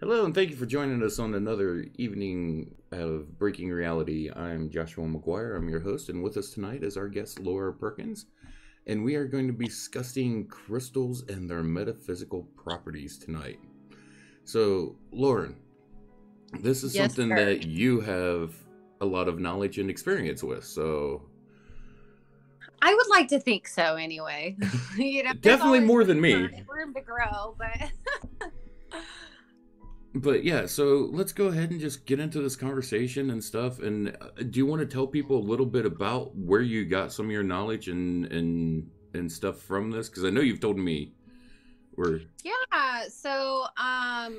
Hello, and thank you for joining us on another evening of Breaking Reality. I'm Joshua McGuire, I'm your host, and with us tonight is our guest, Laura Perkins, and we are going to be discussing crystals and their metaphysical properties tonight. So, Lauren, this is Yes, something sir. that you have a lot of knowledge and experience with, so I would like to think so anyway. There's definitely always more than me. room to grow, but But yeah, so let's go ahead and just get into this conversation and stuff. And do you want to tell people a little bit about where you got some of your knowledge and stuff from this? Because I know you've told me. Or yeah, so a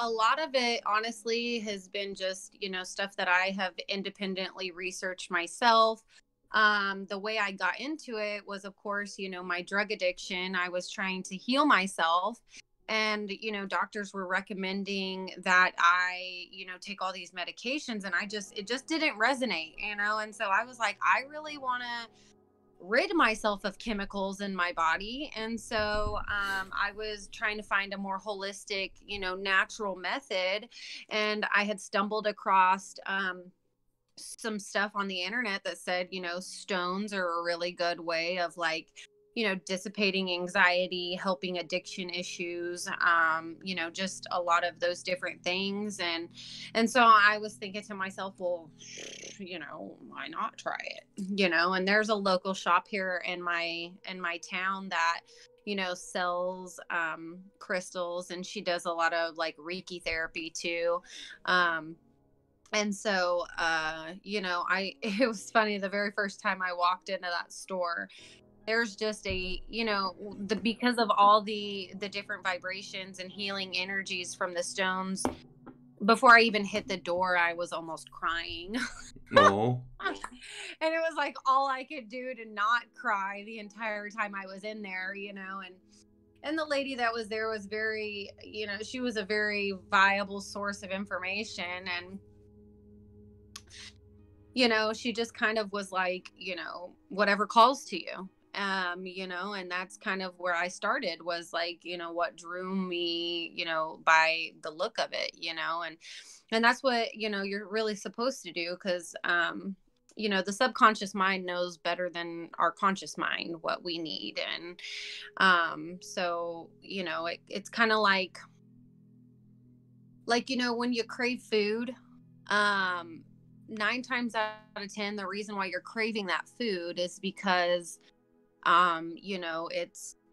lot of it honestly has been just, stuff that I have independently researched myself. The way I got into it was, of course, my drug addiction. I was trying to heal myself. And, doctors were recommending that I, take all these medications, and it just didn't resonate, And so I was like, I really want to rid myself of chemicals in my body. And so I was trying to find a more holistic, natural method. And I had stumbled across some stuff on the internet that said, stones are a really good way of dissipating anxiety, helping addiction issues, just a lot of those different things. And so I was thinking to myself, well, why not try it? And there's a local shop here in my town that sells crystals, and she does a lot of like Reiki therapy too. And so it was funny, the very first time I walked into that store, there's just because of all the different vibrations and healing energies from the stones. Before I even hit the door, I was almost crying. no, And it was like all I could do to not cry the entire time I was in there, and the lady that was there was very, she was a very viable source of information. And she just kind of was like, whatever calls to you. And that's kind of where I started, was like, what drew me, by the look of it, and that's what, you're really supposed to do. Cause, the subconscious mind knows better than our conscious mind what we need. And, so, it's kind of like, when you crave food, um, 9 times out of 10, the reason why you're craving that food is because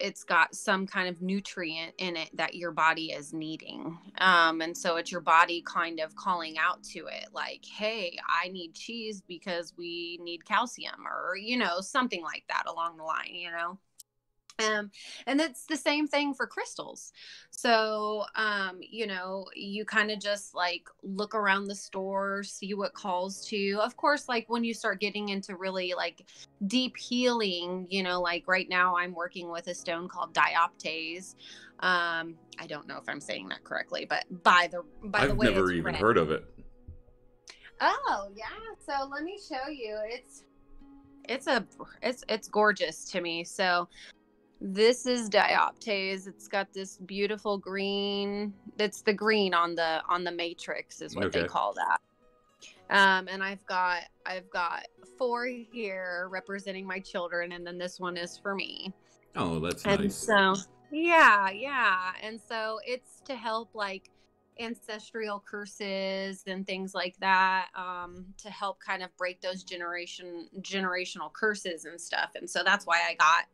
it's got some kind of nutrient in it that your body is needing. And so it's your body kind of calling out to it like, hey, I need cheese because we need calcium, or something like that along the line. And it's the same thing for crystals. So, you kind of just like look around the store, see what calls to you. Of course, like when you start getting into really like deep healing, like right now I'm working with a stone called dioptase. I don't know if I'm saying that correctly, but by the I've way never it's even written. heard of it. Oh, yeah. So let me show you. It's gorgeous to me. So this is dioptase. It's got this beautiful green. That's the green on the matrix is what they Okay. call that. And I've got 4 here representing my children, and then this one is for me. Oh, that's And nice. so yeah. And so it's to help like ancestral curses and things like that, to help kind of break those generational curses and stuff. And so that's why I got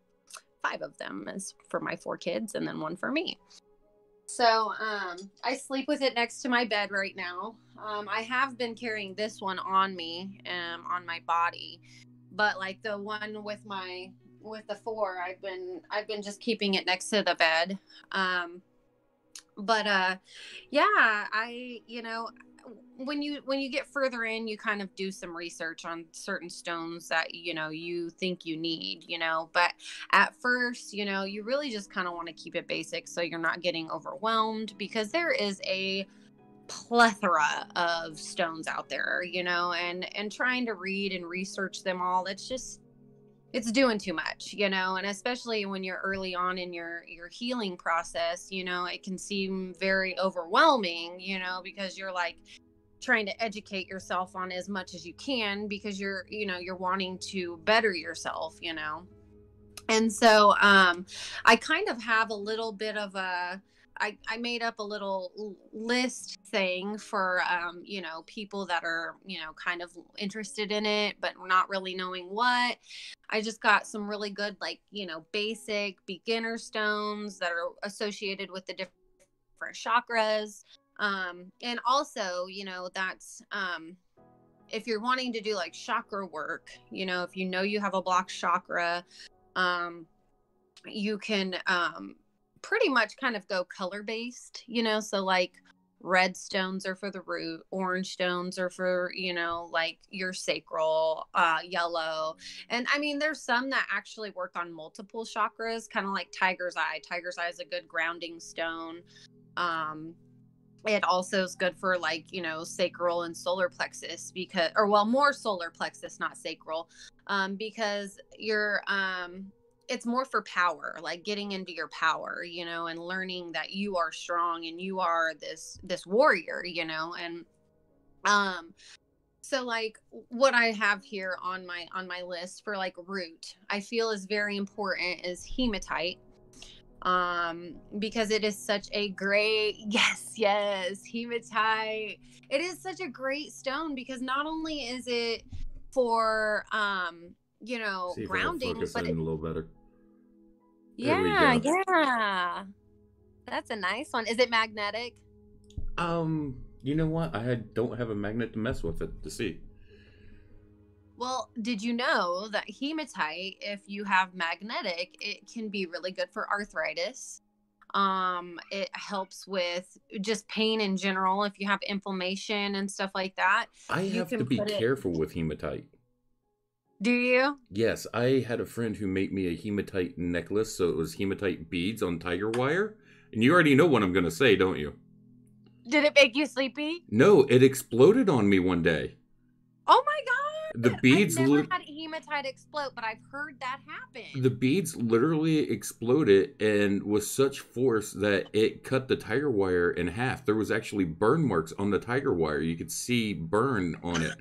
5 of them, is for my 4 kids and then 1 for me. So I sleep with it next to my bed right now. I have been carrying this one on me, on my body, but like the one with the 4, I've been just keeping it next to the bed. But yeah, when you get further in, you kind of do some research on certain stones that you think you need, but at first, you really just kind of want to keep it basic so you're not getting overwhelmed, because there is a plethora of stones out there, and trying to read and research them all, it's doing too much, and especially when you're early on in your healing process, it can seem very overwhelming, because you're like trying to educate yourself on as much as you can because you're wanting to better yourself, And so I kind of have a little bit of I made up a little list thing for, people that are, kind of interested in it, but not really knowing what. I just got some really good, like, basic beginner stones that are associated with the different chakras. And also, that's, if you're wanting to do like chakra work, if you have a blocked chakra, um, you can pretty much kind of go color based, so like red stones are for the root, orange stones are for, like your sacral, yellow. And I mean, there's some that actually work on multiple chakras, kind of like tiger's eye. Tiger's eye is a good grounding stone. Um, it also is good for, like, sacral and solar plexus, because, or well, more solar plexus, not sacral, because it's more for power, like getting into your power, and learning that you are strong and you are this warrior, and so like what I have here on my list for like root, I feel is very important, is hematite, because it is such a great, yes, hematite. It is such a great stone because not only is it for See if I'll grounding, focus but in a little better. There we yeah, go. yeah, that's a nice one. Is it magnetic? You know what? don't have a magnet to mess with it to see. Well, did you know that hematite, if you have magnetic, it can be really good for arthritis. It helps with just pain in general. If you have inflammation and stuff like that, I you have to can be put it. careful with hematite. Do you? Yes, I had a friend who made me a hematite necklace, so it was hematite beads on tiger wire. And you already know what I'm going to say, don't you? Did it make you sleepy? No, it exploded on me one day. Oh my The God. I've beads never li- had hematite explode, but I've heard that happen. the beads literally exploded and with such force that it cut the tiger wire in half. There was actually burn marks on the tiger wire. You could see burn on it.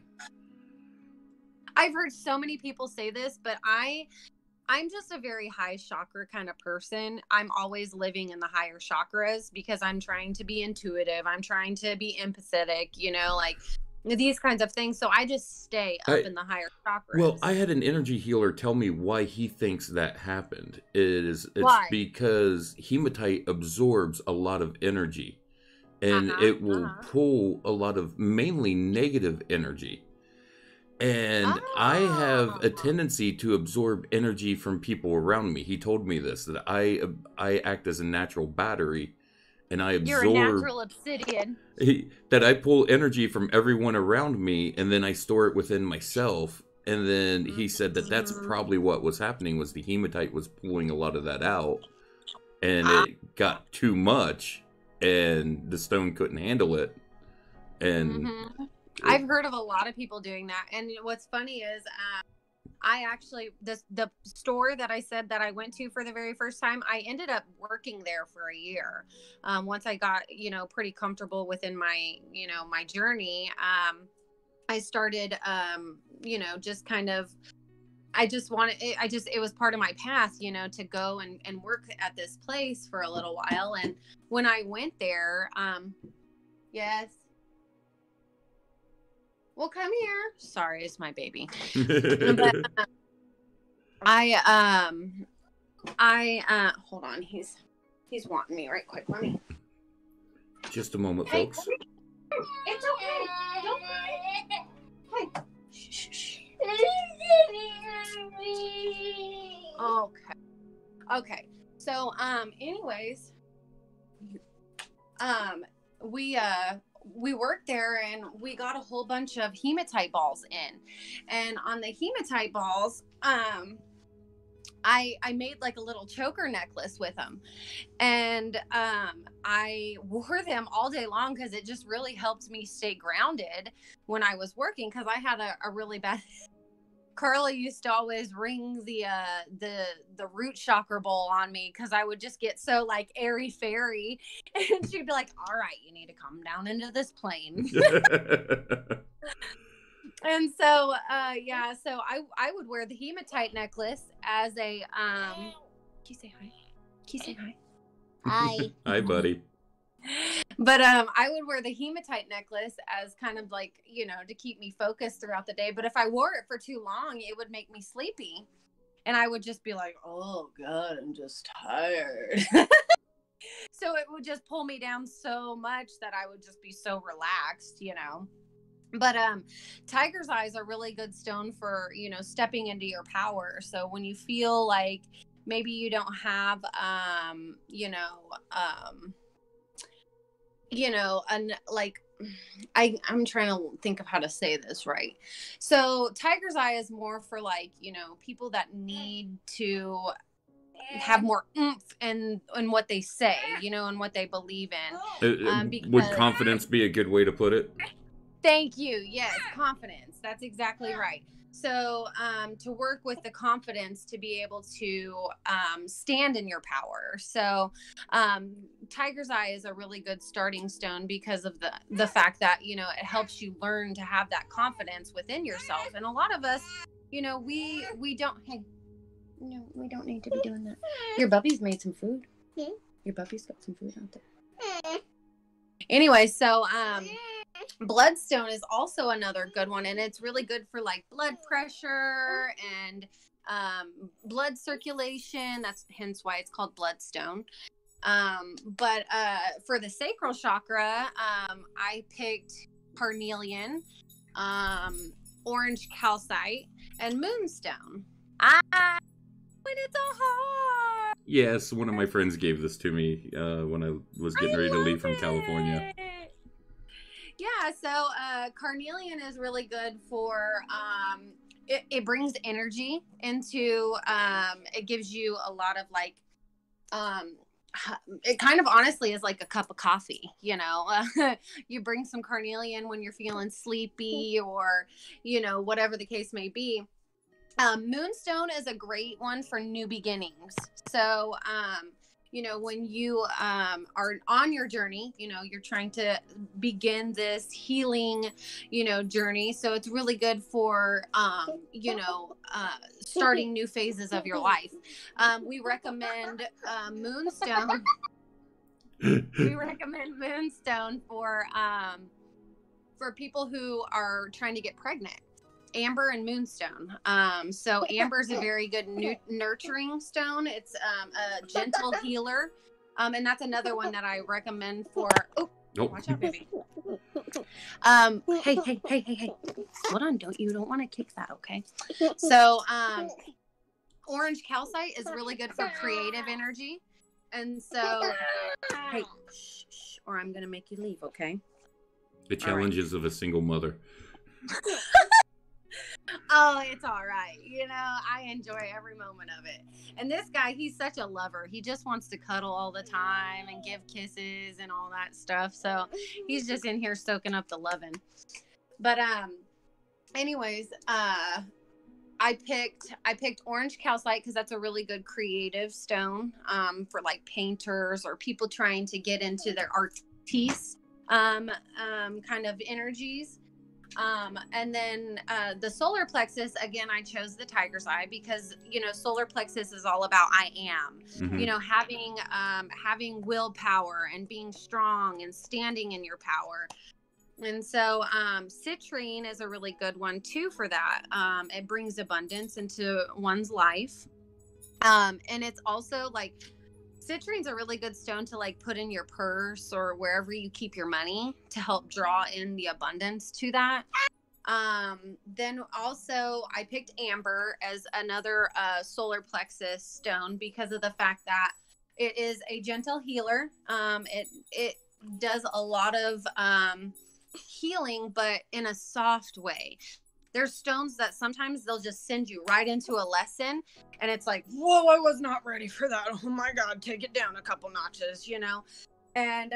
I've heard so many people say this, but I'm just a very high chakra kind of person. I'm always living in the higher chakras because I'm trying to be intuitive. I'm trying to be empathetic, like these kinds of things. So I just stay up I in the higher Well, chakras. I had an energy healer tell me why he thinks that happened. It's Why? because hematite absorbs a lot of energy and Uh-huh. it will Uh-huh. pull a lot of mainly negative energy. And I have a Oh, tendency to absorb energy from people around me. He told me this, that I act as a natural battery and I you're a absorb natural obsidian. that I pull energy from everyone around me and then I store it within myself. And then he said that that's Mhm. probably what was happening, was the hematite was pulling a lot of that out and Ah, it got too much and the stone couldn't handle it. And mhm. it, I've heard of a lot of people doing that. And what's funny is, I actually, the store that I said that I went to for the very first time, I ended up working there for a year. Once I got, pretty comfortable within my journey, I started, just kind of, I just wanted, it was part of my path, to go and work at this place for a little while. And when I went there, yes, well, come here. Sorry, it's my baby. But I, hold on, he's wanting me right quick. Let me. just a moment, Hey, folks. it's okay. Don't cry. Hey. Shh, shh, shh. Okay. Okay. So, anyways, um, we worked there and we got a whole bunch of hematite balls in, and on the hematite balls, I made like a little choker necklace with them, and I wore them all day long because it just really helped me stay grounded when I was working, because I had a really bad Carla used to always ring the root chakra bowl on me because I would just get so like airy fairy, and she'd be like, "All right, you need to come down into this plane." And so, yeah, so I would wear the hematite necklace as a Can you say hi? Can you say hi? Hi. Hi, buddy. But I would wear the hematite necklace as kind of like, you know, to keep me focused throughout the day. But if I wore it for too long, it would make me sleepy. And I would just be like, oh, God, I'm just tired. So it would just pull me down so much that I would just be so relaxed, you know. But tiger's eyes are really good stone for, you know, stepping into your power. So when you feel like maybe you don't have, and like I'm trying to think of how to say this right. So tiger's eye is more for like, you know, people that need to have more oomph in what they say, you know, and what they believe in. Would confidence be a good way to put it? Thank you. Yes, confidence. That's exactly right. So to work with the confidence to be able to stand in your power. So tiger's eye is a really good starting stone because of the fact that, you know, it helps you learn to have that confidence within yourself. And a lot of us, you know, we don't, hey, no, we don't need to be doing that. Your puppy's made some food. Your puppy's got some food out there. Anyway, so bloodstone is also another good one, and it's really good for like blood pressure and blood circulation. That's hence why it's called bloodstone. But for the sacral chakra, I picked carnelian, orange calcite, and moonstone. When it's a heart. Yes, one of my friends gave this to me when I was getting ready to leave from California. Yeah, so carnelian is really good for it brings energy into it gives you a lot of like it kind of honestly is like a cup of coffee, you know. You bring some carnelian when you're feeling sleepy or, you know, whatever the case may be. Moonstone is a great one for new beginnings. So you know, when you are on your journey, you know, you're trying to begin this healing, you know, journey. So it's really good for, you know, starting new phases of your life. We recommend moonstone. We recommend moonstone for people who are trying to get pregnant. Amber and moonstone. So amber is a very good nurturing stone. It's a gentle healer. And that's another one that I recommend for watch out, baby. Hey. Hold on, you don't want to kick that, okay? So orange calcite is really good for creative energy. And so hey, shh, or I'm gonna make you leave, okay? The challenges of a single mother. Oh, it's all right. You know, I enjoy every moment of it. And this guy, he's such a lover. He just wants to cuddle all the time and give kisses and all that stuff. So he's just in here soaking up the loving. But anyways, I picked orange calcite because that's a really good creative stone for like painters or people trying to get into their artiste kind of energies. And then the solar plexus, again, I chose the tiger's eye because, you know, solar plexus is all about I am, you know, having willpower and being strong and standing in your power. And so citrine is a really good one too for that. It brings abundance into one's life. And it's also like citrine's a really good stone to like put in your purse or wherever you keep your money to help draw in the abundance to that. Then also I picked amber as another solar plexus stone because of the fact that it is a gentle healer. It does a lot of healing, but in a soft way. There's stones that sometimes they'll just send you right into a lesson and it's like, whoa, I was not ready for that. Oh my God, take it down a couple notches, you know? And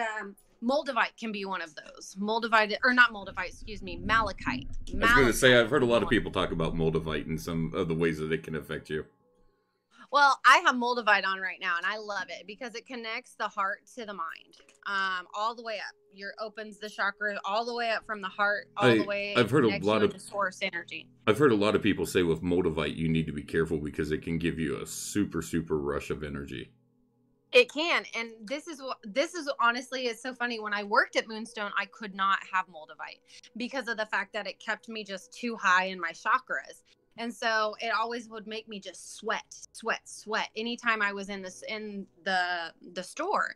Moldavite can be one of those. Moldavite, or not Moldavite, excuse me, malachite. I was going to say, I've heard a lot of Malachite. people talk about Moldavite and some of the ways that it can affect you. Well, I have Moldavite on right now, and I love it because it connects the heart to the mind, all the way up. Opens the chakra all the way up from the heart, all the way. I've heard a connects lot you of into source energy. I've heard a lot of people say with Moldavite, you need to be careful because it can give you a super rush of energy. It can, and this is honestly, it's so funny. When I worked at Moonstone, I could not have Moldavite because of the fact that it kept me just too high in my chakras. And so it always would make me just sweat anytime I was in the store.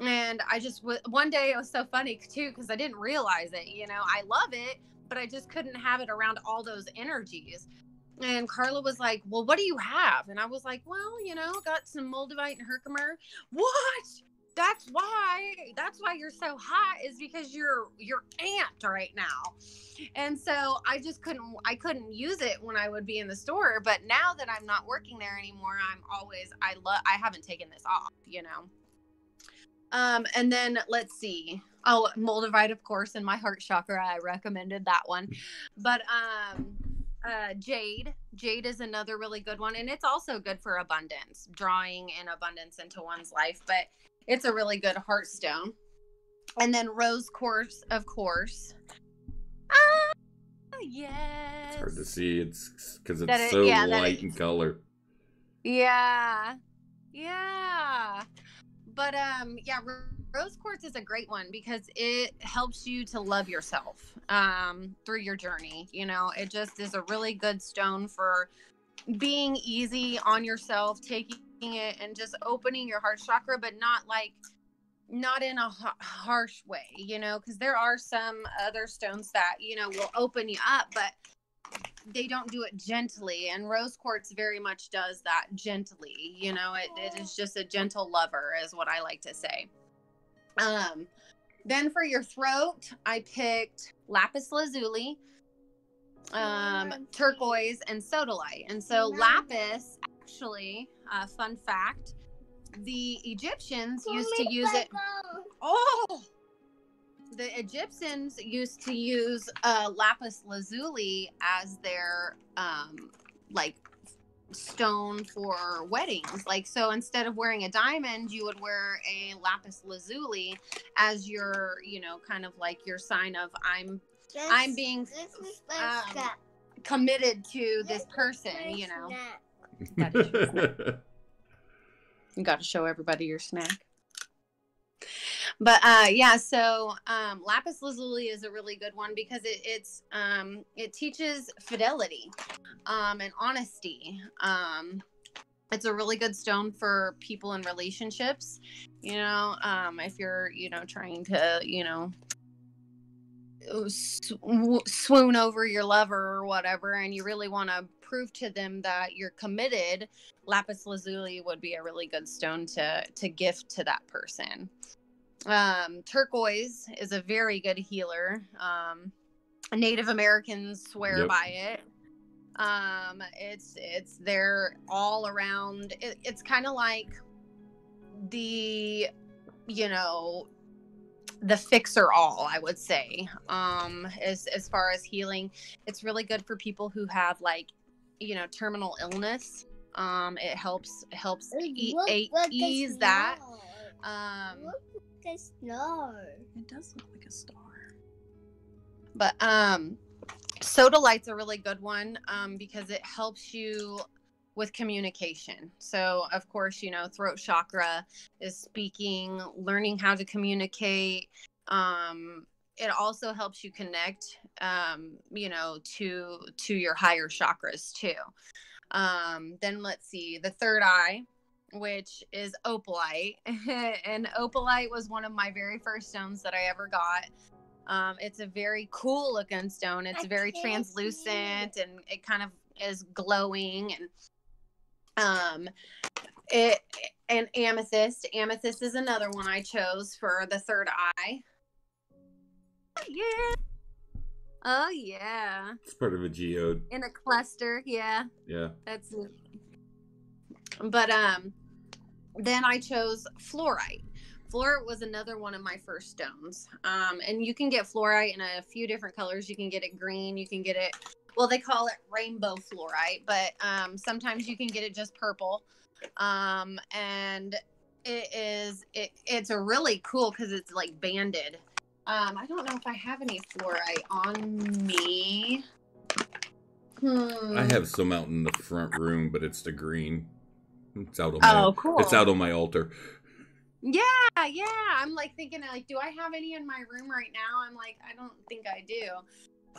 And I just one day, it was so funny too because I didn't realize it. I love it, but I just couldn't have it around all those energies. And Carla was like, well, what do you have? And I was like, well, got some Moldavite and Herkimer. What? That's why you're so hot, is because you're amped right now. And so I couldn't use it when I would be in the store. But now that I'm not working there anymore, I haven't taken this off, And then let's see. Oh, Moldavite, of course, in my heart chakra. I recommended that one. But Jade is another really good one, and it's also good for abundance, drawing in abundance into one's life, but it's a really good heart stone. And then rose quartz, of course. Yes. It's hard to see. It's because it's so light in color. Yeah. But rose quartz is a great one because it helps you to love yourself through your journey. It just is a really good stone for being easy on yourself, taking it and just opening your heart chakra, but not in a harsh way, because there are some other stones that, will open you up, but they don't do it gently. And rose quartz very much does that gently. It is just a gentle lover, is what I like to say. Then for your throat, I picked lapis lazuli, turquoise, and sodalite. And so lapis, actually, fun fact, the Egyptians used to use it. The Egyptians used to use lapis lazuli as their stone for weddings. So instead of wearing a diamond, you would wear a lapis lazuli as your, kind of like your sign of I'm being committed to this person. That is your snack. You got to show everybody your snack. But so lapis lazuli is a really good one because it teaches fidelity and honesty. It's a really good stone for people in relationships. If you're trying to swoon over your lover or whatever, and you really want to prove to them that you're committed, lapis lazuli would be a really good stone to gift to that person. Turquoise is a very good healer. Native Americans swear by it. It's there all around. It's kind of like the fixer all, I would say. As far as healing, it's really good for people who have terminal illness. It helps ease that. A star. It does look like a star. But sodalite's a really good one because it helps you with communication. So of course, throat chakra is speaking, learning how to communicate. It also helps you connect to your higher chakras too. Then let's see, the third eye, which is opalite. And opalite was one of my very first stones that I ever got. It's a very cool looking stone. It's very translucent and it kind of is glowing. And and amethyst. Amethyst is another one I chose for the third eye. Yeah. Oh yeah. It's part of a geode. In a cluster, yeah. Yeah. That's neat. But then I chose fluorite. Fluorite was another one of my first stones. And you can get fluorite in a few different colors. You can get it green. You can get it, well, they call it rainbow fluorite, but sometimes you can get it just purple. And it's a really cool because it's like banded. I don't know if I have any fluorite on me. I have some out in the front room, but it's the green. It's out on my, cool. It's out on my altar. Yeah. I'm like thinking like, do I have any in my room right now? I'm like, I don't think I do.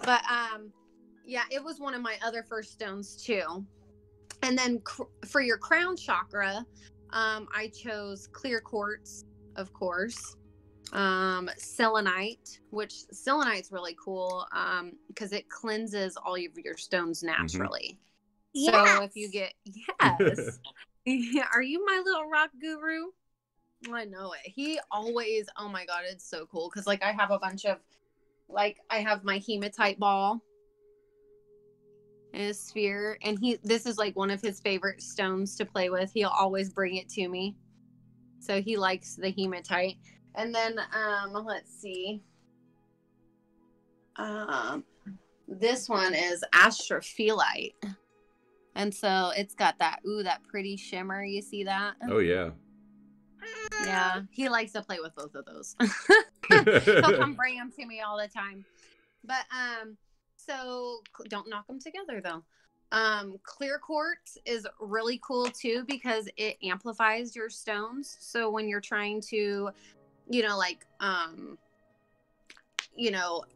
But yeah, it was one of my other first stones too. And then for your crown chakra, I chose clear quartz, of course. Selenite, which selenite's really cool because it cleanses all of your stones naturally. Yes. So if you get, yes. Yeah, are you my little rock guru? I know it. He always, oh my God, it's so cool. Cause like I have a bunch of, like I have my hematite ball in a sphere, and this is like one of his favorite stones to play with. He'll always bring it to me. So he likes the hematite. And then, let's see. This one is astrophyllite. And so it's got that pretty shimmer. You see that? Oh, yeah. Yeah. He likes to play with both of those. He'll come bring them to me all the time. But, so don't knock them together though. Clear quartz is really cool too, because it amplifies your stones. So when you're trying to,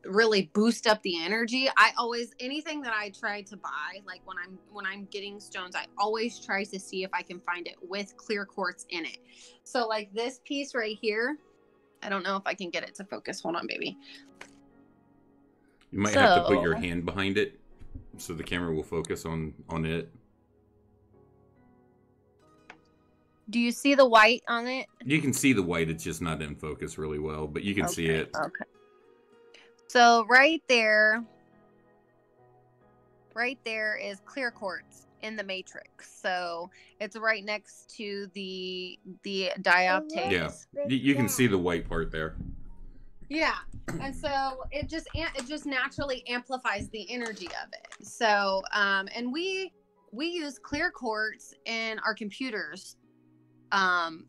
really boost up the energy. Anything that I try to buy, like when I'm getting stones, I always try to see if I can find it with clear quartz in it. So like this piece right here, I don't know if I can get it to focus. Hold on, baby. You might have to put your hand behind it so the camera will focus on it. Do you see the white on it? You can see the white. It's just not in focus really well, but you can see it. Okay. So right there is clear quartz in the matrix. So it's right next to the dioptase. Yeah, you can see the white part there. Yeah, and so it just naturally amplifies the energy of it. So and we use clear quartz in our computers.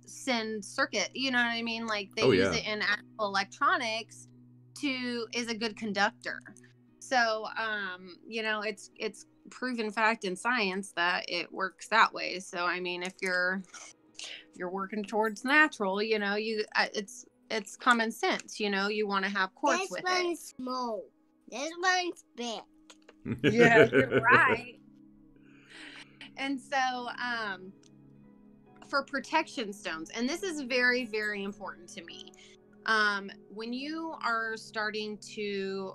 Send circuit, you know what I mean? Like they use it in actual electronics is a good conductor. So it's proven fact in science that it works that way. So I mean, if you're working towards natural, it's common sense, you want to have quartz with it. This one's small. This one's big. Yeah, you're right. And so for protection stones, and this is very, very important to me. When you are starting to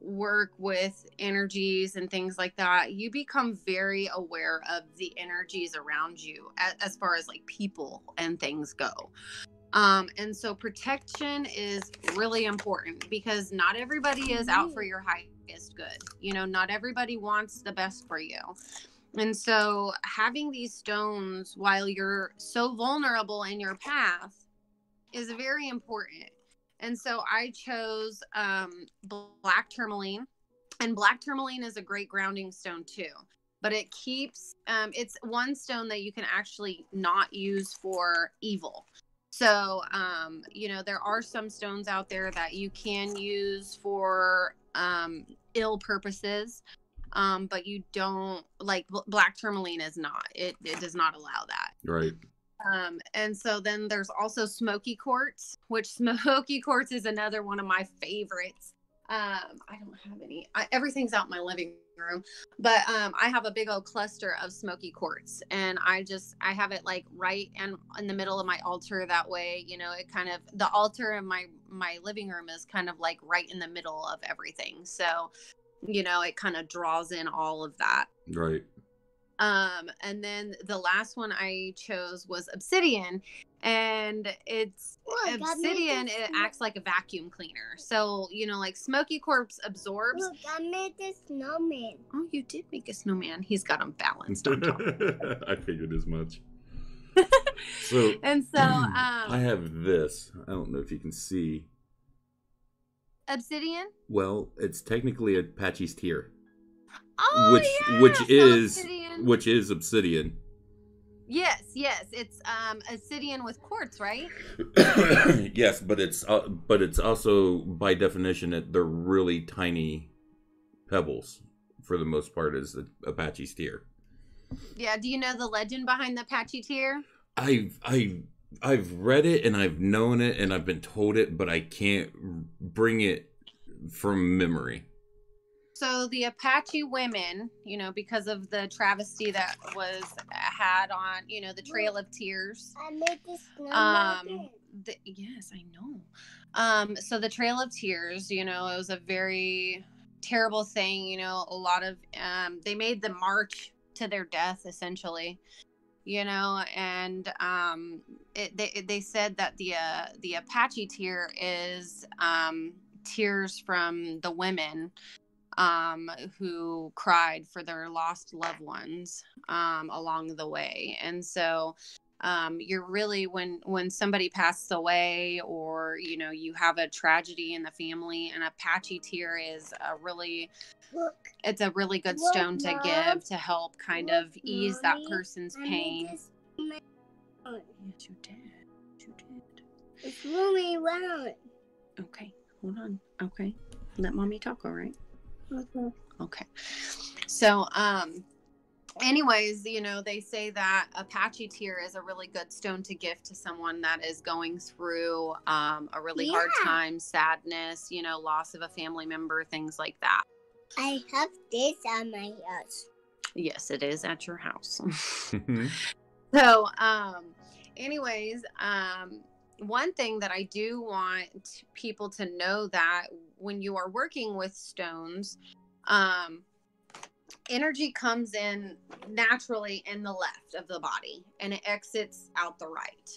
work with energies and things like that, you become very aware of the energies around you as far as like people and things go. And so protection is really important because not everybody is out for your highest good. Not everybody wants the best for you. And so having these stones while you're so vulnerable in your path is very important. And so I chose black tourmaline, and black tourmaline is a great grounding stone too, but it keeps, it's one stone that you can actually not use for evil. So, there are some stones out there that you can use for ill purposes. But you don't, like black tourmaline is not, it does not allow that. Right. And so then there's also smoky quartz, which smoky quartz is another one of my favorites. I don't have any, everything's out in my living room, but I have a big old cluster of smoky quartz, and I have it like right in the middle of my altar. That way, it kind of, the altar in my living room is kind of like right in the middle of everything. So it kind of draws in all of that. Right. And then the last one I chose was obsidian, and it's obsidian. It acts like a vacuum cleaner. So, like smoky quartz absorbs. Look, I made a snowman. Oh, you did make a snowman. He's got him balanced on top. I figured as much. So, And so, I have this. I don't know if you can see. obsidian. Well, it's technically Apache's tear, Oh which yeah, so is obsidian. which is obsidian. Yes, it's obsidian with quartz, right? Yes, but it's also by definition they're really tiny pebbles for the most part is the Apache's tear. Yeah. Do you know the legend behind the Apache tear? I've read it and I've known it and I've been told it, but I can't bring it from memory. So the Apache women, because of the travesty that was had on, the Trail of Tears. I made this snowman. Yes, I know. So the Trail of Tears, it was a very terrible thing. A lot of they made them march to their death, essentially. And they said that the Apache tear is tears from the women who cried for their lost loved ones along the way. And so you're really when somebody passes away, or you have a tragedy in the family, an Apache tear is it's a really good stone to give to help kind of ease that person's pain. Yes, you did. It's really round. Okay, hold on. Okay, let mommy talk. All right. Okay. So, anyways, they say that Apache tear is a really good stone to give to someone that is going through a really hard time, sadness, loss of a family member, things like that. I have this at my house. Yes, it is at your house. So, anyways, one thing that I do want people to know that when you are working with stones, energy comes in naturally in the left of the body and it exits out the right.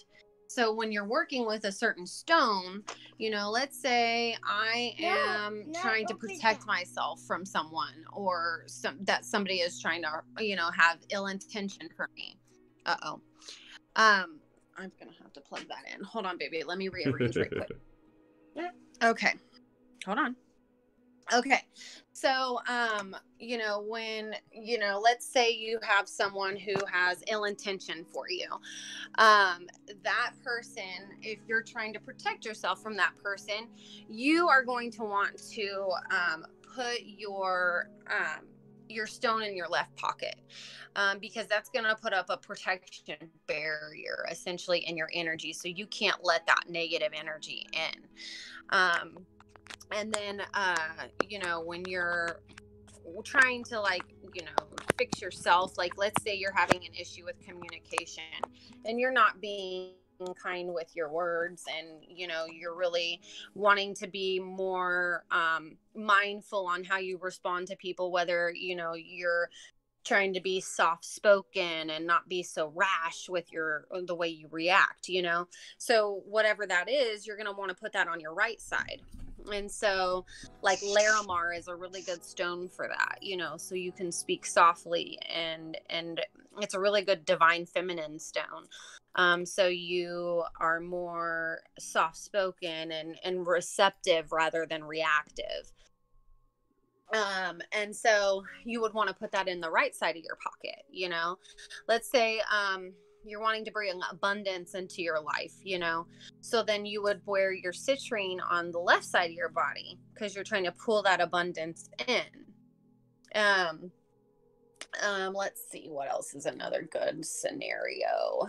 So when you're working with a certain stone, let's say I am trying to protect myself from someone, or that somebody is trying to, have ill intention for me. Uh-oh. I'm going to have to plug that in. Hold on, baby. Let me rearrange right quick. Okay. Hold on. Okay. So, when, let's say you have someone who has ill intention for you, that person, if you're trying to protect yourself from that person, you are going to want to, put your stone in your left pocket, because that's going to put up a protection barrier essentially in your energy. So you can't let that negative energy in. And then, when you're trying to fix yourself, like let's say you're having an issue with communication and you're not being kind with your words, and you're really wanting to be more mindful on how you respond to people, whether you're trying to be soft spoken and not be so rash with the way you react, so whatever that is, you're going to want to put that on your right side. And so like Larimar is a really good stone for that, so you can speak softly, and it's a really good divine feminine stone. So you are more soft spoken and receptive rather than reactive. And so you would want to put that in the right side of your pocket, let's say, you're wanting to bring abundance into your life, so then you would wear your citrine on the left side of your body because you're trying to pull that abundance in. Let's see, what else is another good scenario?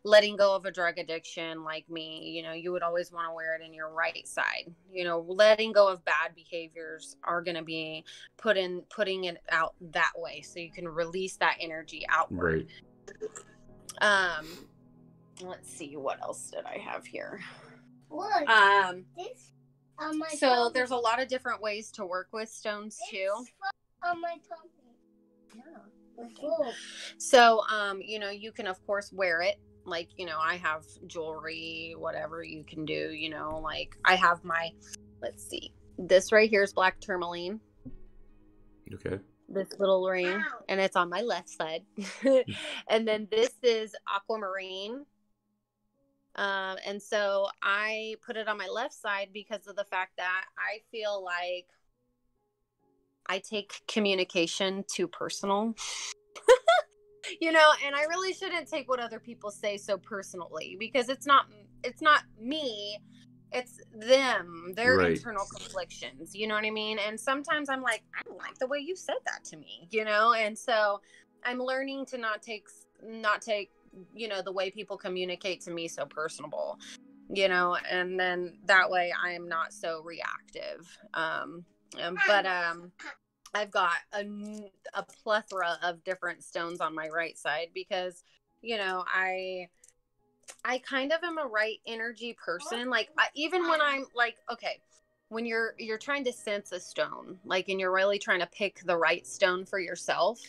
Letting go of a drug addiction like me, you would always want to wear it in your right side. Letting go of bad behaviors are going to be putting it out that way so you can release that energy outward. Right. Let's see, what else did I have here? Look, this on my so tummy. There's a lot of different ways to work with stones too. On my tummy. Yeah. Cool. So, you can of course wear it. Like, I have jewelry, whatever you can do, like I have let's see, this right here is black tourmaline. Okay. this little ring, and it's on my left side. And then this is aquamarine. And so I put it on my left side because of the fact that I feel like I take communication too personal. You know, and I really shouldn't take what other people say so personally, because it's not me, it's them, their Right. internal conflictions, you know what I mean? And sometimes I'm like, I don't like the way you said that to me, you know? And so I'm learning to not take, you know, the way people communicate to me so personable, you know, and then that way I am not so reactive. But I've got a plethora of different stones on my right side because, you know, I kind of am a right energy person. Like, even when I'm like, okay, when you're trying to sense a stone, like, and you're really trying to pick the right stone for yourself,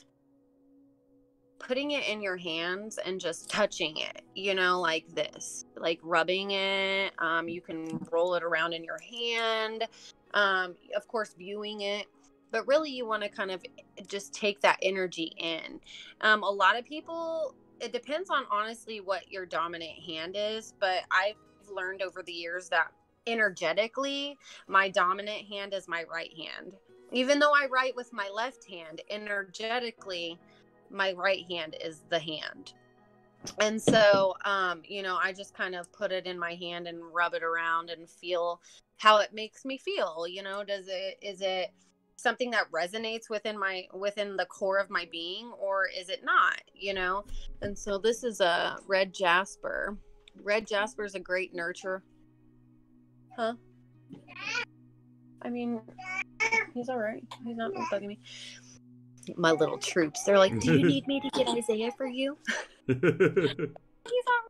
putting it in your hands and just touching it, you know, like this, like rubbing it. You can roll it around in your hand. Of course, viewing it. But really, you want to kind of just take that energy in. A lot of people, it depends on honestly what your dominant hand is. But I've learned over the years that energetically, my dominant hand is my right hand. Even though I write with my left hand, energetically, my right hand is the hand. And so, you know, I just kind of put it in my hand and rub it around and feel how it makes me feel. You know, is it something that resonates within the core of my being, or is it not, you know? And so this is a red jasper. Red jasper is a great nurture. Huh? I mean, he's all right. He's not bugging me. My little troops, they're like, do you need me to get Isaiah for you? He's all right.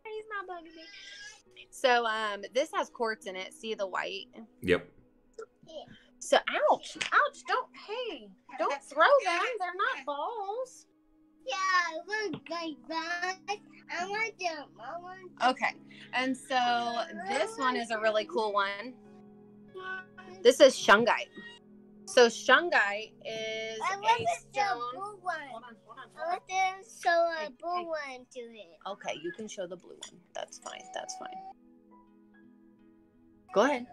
He's not bugging me. So this has quartz in it. See the white? Yep. So, ouch, don't throw them. They're not balls. Yeah, look, guys. I want them. Okay, and so this one is a really cool one. This is shungite. So shungite is I want a to show stone. a blue one. Hold on. I want to show a blue one to it. Okay, you can show the blue one. That's fine. Go ahead.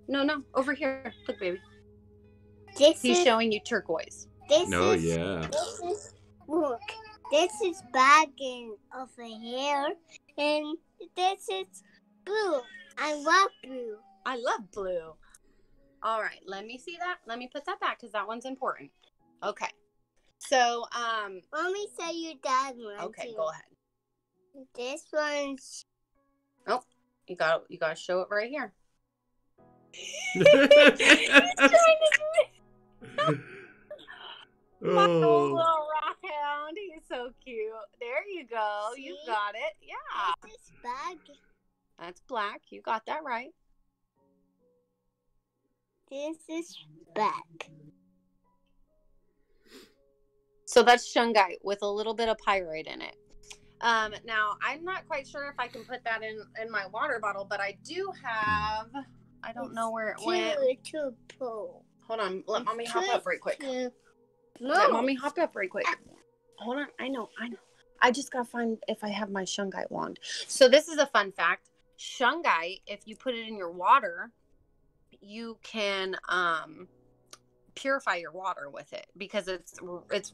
No, over here. Look, baby. He's showing you turquoise. Yeah. Look. This is bagging over here, and this is blue. I love blue. All right, let me see that. Let me put that back because that one's important. Okay. So, Mommy said your dad one. Okay, too. go ahead. This one's. Oh, you got to show it right here. My old little rock hound. He's so cute. There you go. See? You got it. Yeah. This is bag. That's black. You got that right. This is bag. So that's shungite with a little bit of pyrite in it. Now, I'm not quite sure if I can put that in my water bottle, but I do have, I don't know where it went. To pull. Hold on. Let mommy hop up right quick. No. Let mommy hop up right quick. Hold on. I know. I just got to find if I have my shungite wand. So this is a fun fact. Shungite, if you put it in your water, you can purify your water with it because it's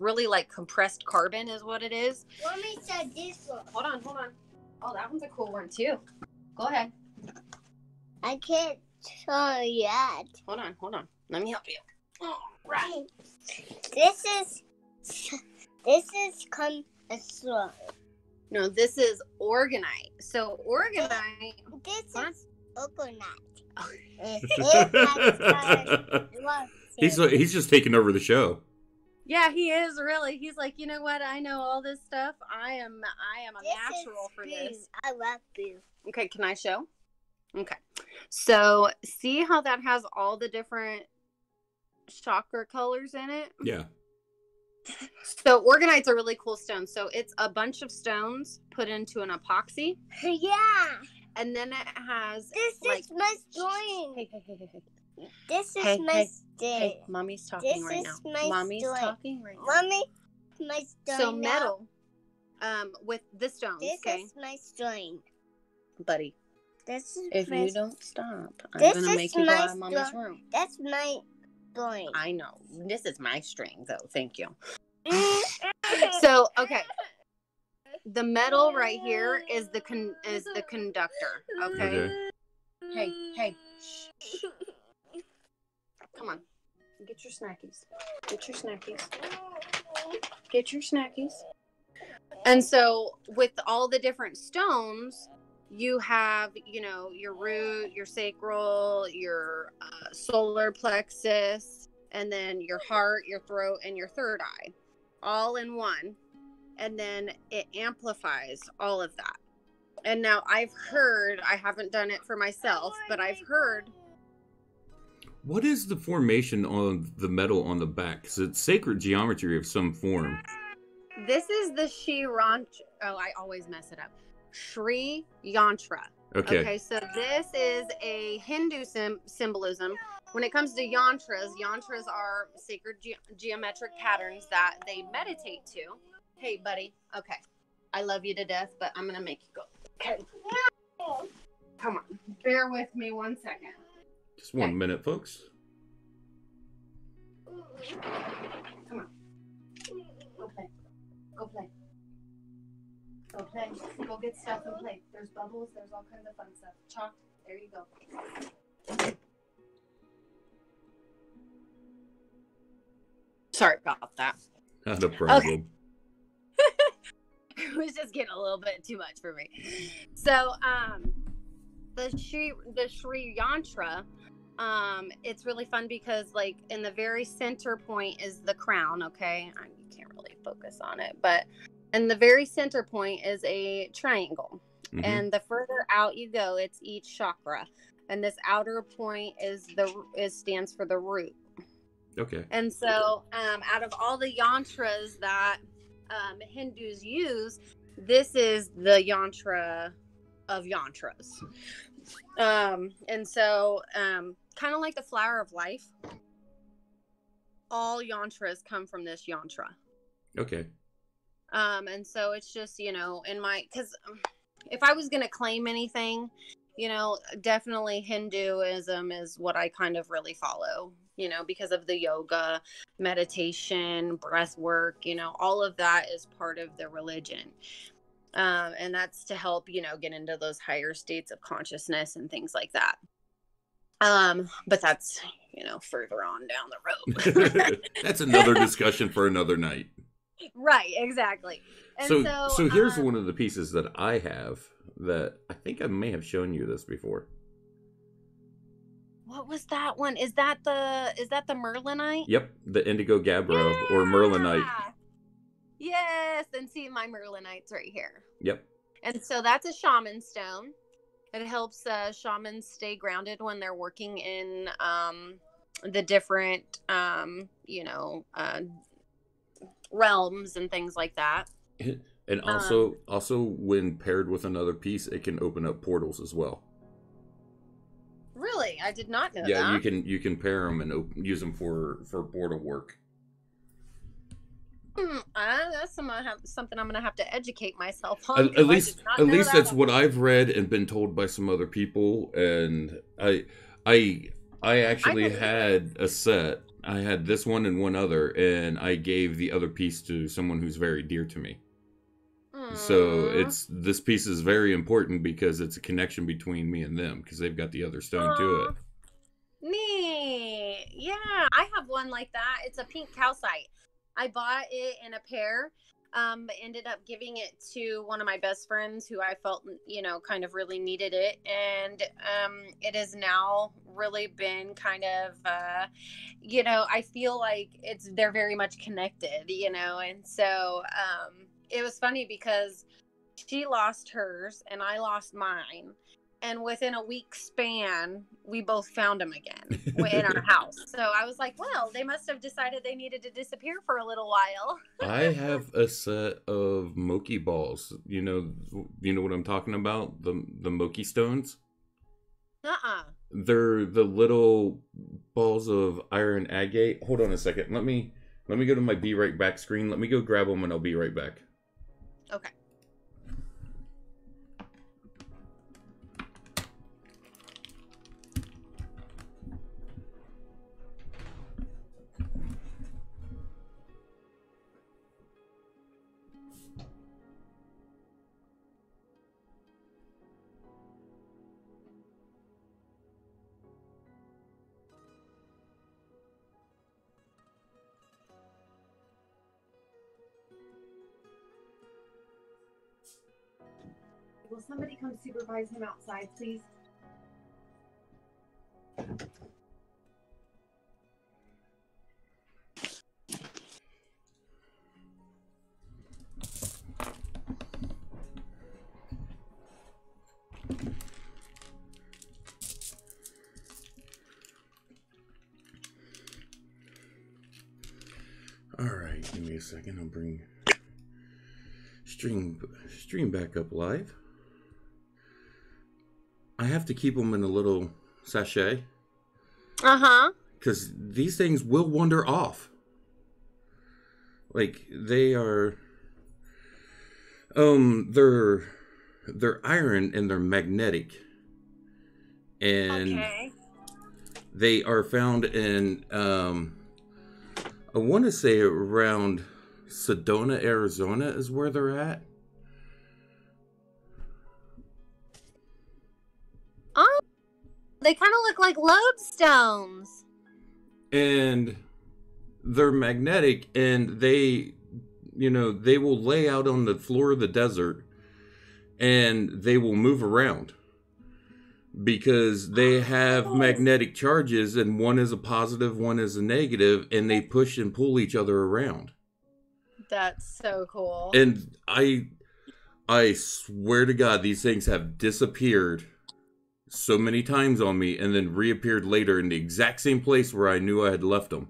really like compressed carbon is what it is. Mommy said this one. Hold on. Oh, that one's a cool one too. Go ahead. I can't show yet. Hold on. Let me help you. Oh, right. This is come a slow. No, this is organite. So organite. This is organite. He's just taking over the show. Yeah, he is really. He's like, you know what? I know all this stuff. I am a natural for this. I love you. Okay, can I show? Okay. So see how that has all the different chakra colors in it? Yeah. So organite's a really cool stone. So it's a bunch of stones put into an epoxy. Yeah. And then it has This like, is my stone. Hey. This is Hey, my hey, stick. Hey, mommy's talking This right is now. my Mommy's story. talking right now. Mommy, my story So now. metal, with the stones, This okay, is my string. buddy. This is If my. you don't stop, I'm This gonna is make you go my out of mommy's string. room. That's my string. I know. This is my string, though. Thank you. So, okay. The metal right here is the conductor. Okay. Hey, hey. Shh. Come on. Get your snackies. Get your snackies. Get your snackies. And so, with all the different stones, you have, your root, your sacral, your solar plexus, and then your heart, your throat, and your third eye, all in one. And then it amplifies all of that. And now I've heard, I haven't done it for myself, but I've heard. What is the formation on the metal on the back? Because it's sacred geometry of some form. This is the I always mess it up. Sri Yantra. Okay. So this is a Hindu symbolism. When it comes to yantras are sacred geometric patterns that they meditate to. Hey, buddy. Okay. I love you to death, but I'm going to make you go. Okay. Come on. Bear with me 1 second. Just 1 minute, folks. Come on. Go play. Go play. Go play. Go get stuff and play. There's bubbles. There's all kinds of fun stuff. Chalk. There you go. Sorry about that. Not a problem. Okay. It was just getting a little bit too much for me. So, the Sri Yantra, it's really fun because, like, in the very center point is the crown. Okay, you can't really focus on it, but in the very center point is a triangle, and the further out you go, it's each chakra, and this outer point stands for the root. Okay. And so, out of all the yantras that Hindus use, this is the yantra of yantras. And so, kind of like the flower of life, all yantras come from this yantra. Okay. And so it's just, because if I was going to claim anything, definitely Hinduism is what I kind of really follow, because of the yoga, meditation, breath work, all of that is part of the religion. And that's to help, get into those higher states of consciousness and things like that. But that's, further on down the road. That's another discussion for another night. Right, exactly. And so here's one of the pieces that I have that I think I may have shown you this before. What was that one? Is that the Merlinite? Yep, the indigo gabbro or Merlinite. Yes, and see my Merlinite's right here. Yep. And so that's a shaman stone. It helps shamans stay grounded when they're working in the different, realms and things like that. And also when paired with another piece, it can open up portals as well. Really? I did not know that. Yeah, you can pair them and use them for portal work. That's something I'm gonna have to educate myself on. At least that's what I've read and been told by some other people. And I actually had a set. I had this one and one other, and I gave the other piece to someone who's very dear to me. So this piece is very important because it's a connection between me and them because they've got the other stone to it. Neat. Yeah, I have one like that. It's a pink calcite. I bought it in a pair. Ended up giving it to one of my best friends who I felt, kind of really needed it. And it has now really been kind of, I feel like they're very much connected, and so it was funny because she lost hers and I lost mine. And within a week span, we both found them again in our house. So I was like, well, they must have decided they needed to disappear for a little while. I have a set of Moki balls. You know what I'm talking about? The Moki stones? They're the little balls of iron agate. Hold on a second. Let me go to my be right back screen. Let me go grab them and I'll be right back. Okay. Will somebody come supervise him outside, please? All right, give me a second. I'll bring stream back up live. I have to keep them in a little sachet. Uh-huh. Because these things will wander off. Like, they are... they're iron and they're magnetic. And okay. they are found in, I want to say around Sedona, Arizona is where they're at. Oh, they kind of look like lodestones. And they're magnetic, and they, you know, they will lay out on the floor of the desert and they will move around because they have magnetic charges, and one is a positive, one is a negative, and they push and pull each other around. That's so cool. And I swear to God, these things have disappeared so many times on me and then reappeared later in the exact same place where I knew I had left them.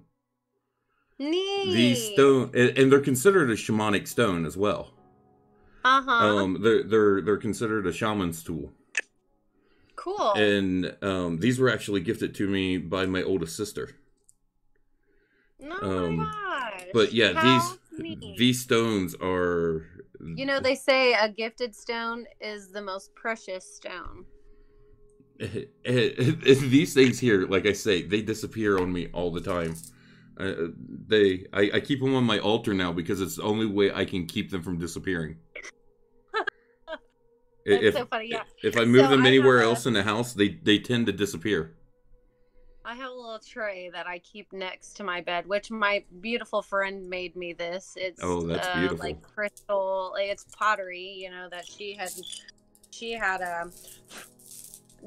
Neat. These stone, and they're considered a shamanic stone as well. Uh-huh. They're considered a shaman's tool. Cool. And these were actually gifted to me by my oldest sister. Oh my gosh. But yeah, How these stones are... You know, they say a gifted stone is the most precious stone. These things here, like I say, they disappear on me all the time. I keep them on my altar now because it's the only way I can keep them from disappearing. That's so funny, yeah. If I move them anywhere else in the house, they tend to disappear. I have a little tray that I keep next to my bed, which my beautiful friend made me this. It's that's beautiful. Like crystal, like it's pottery, you know, that she had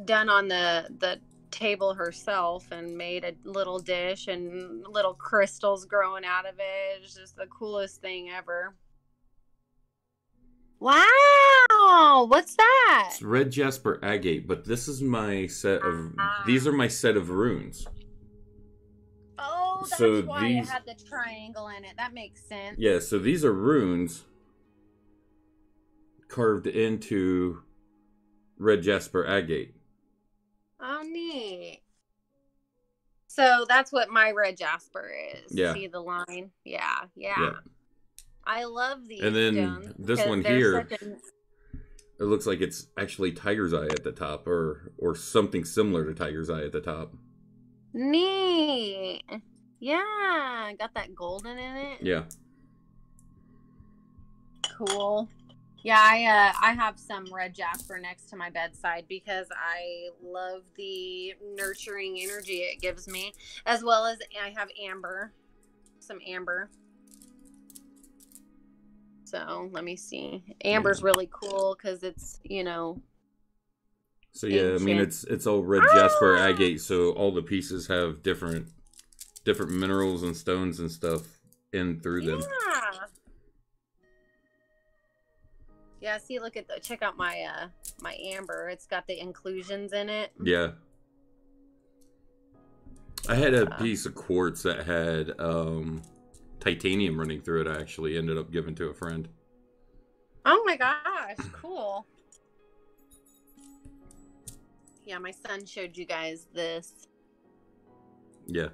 done on the table herself and made a little dish and little crystals growing out of it. It's just the coolest thing ever. Wow, what's that? It's red jasper agate, but this is my set of... These are my set of runes. Oh, that's so why it had the triangle in it. That makes sense. Yeah, so these are runes carved into red jasper agate. Oh, neat. So that's what my red jasper is. Yeah. See the line? Yeah. I love these and then stones this one here, it looks like it's actually tiger's eye at the top, or something similar to tiger's eye at the top. Neat. Yeah, got that golden in it. Yeah. Cool. Yeah, I have some red jasper next to my bedside because I love the nurturing energy it gives me, as well as I have amber, some amber. So let me see. Amber's really cool because it's, you know. So yeah, ancient. I mean it's all red jasper agate, so all the pieces have different minerals and stones and stuff in through them. Yeah, see, check out my my amber. It's got the inclusions in it. Yeah. I had a piece of quartz that had titanium running through it. I actually ended up giving to a friend. Oh my gosh, cool. Yeah, my son showed you guys this Yeah.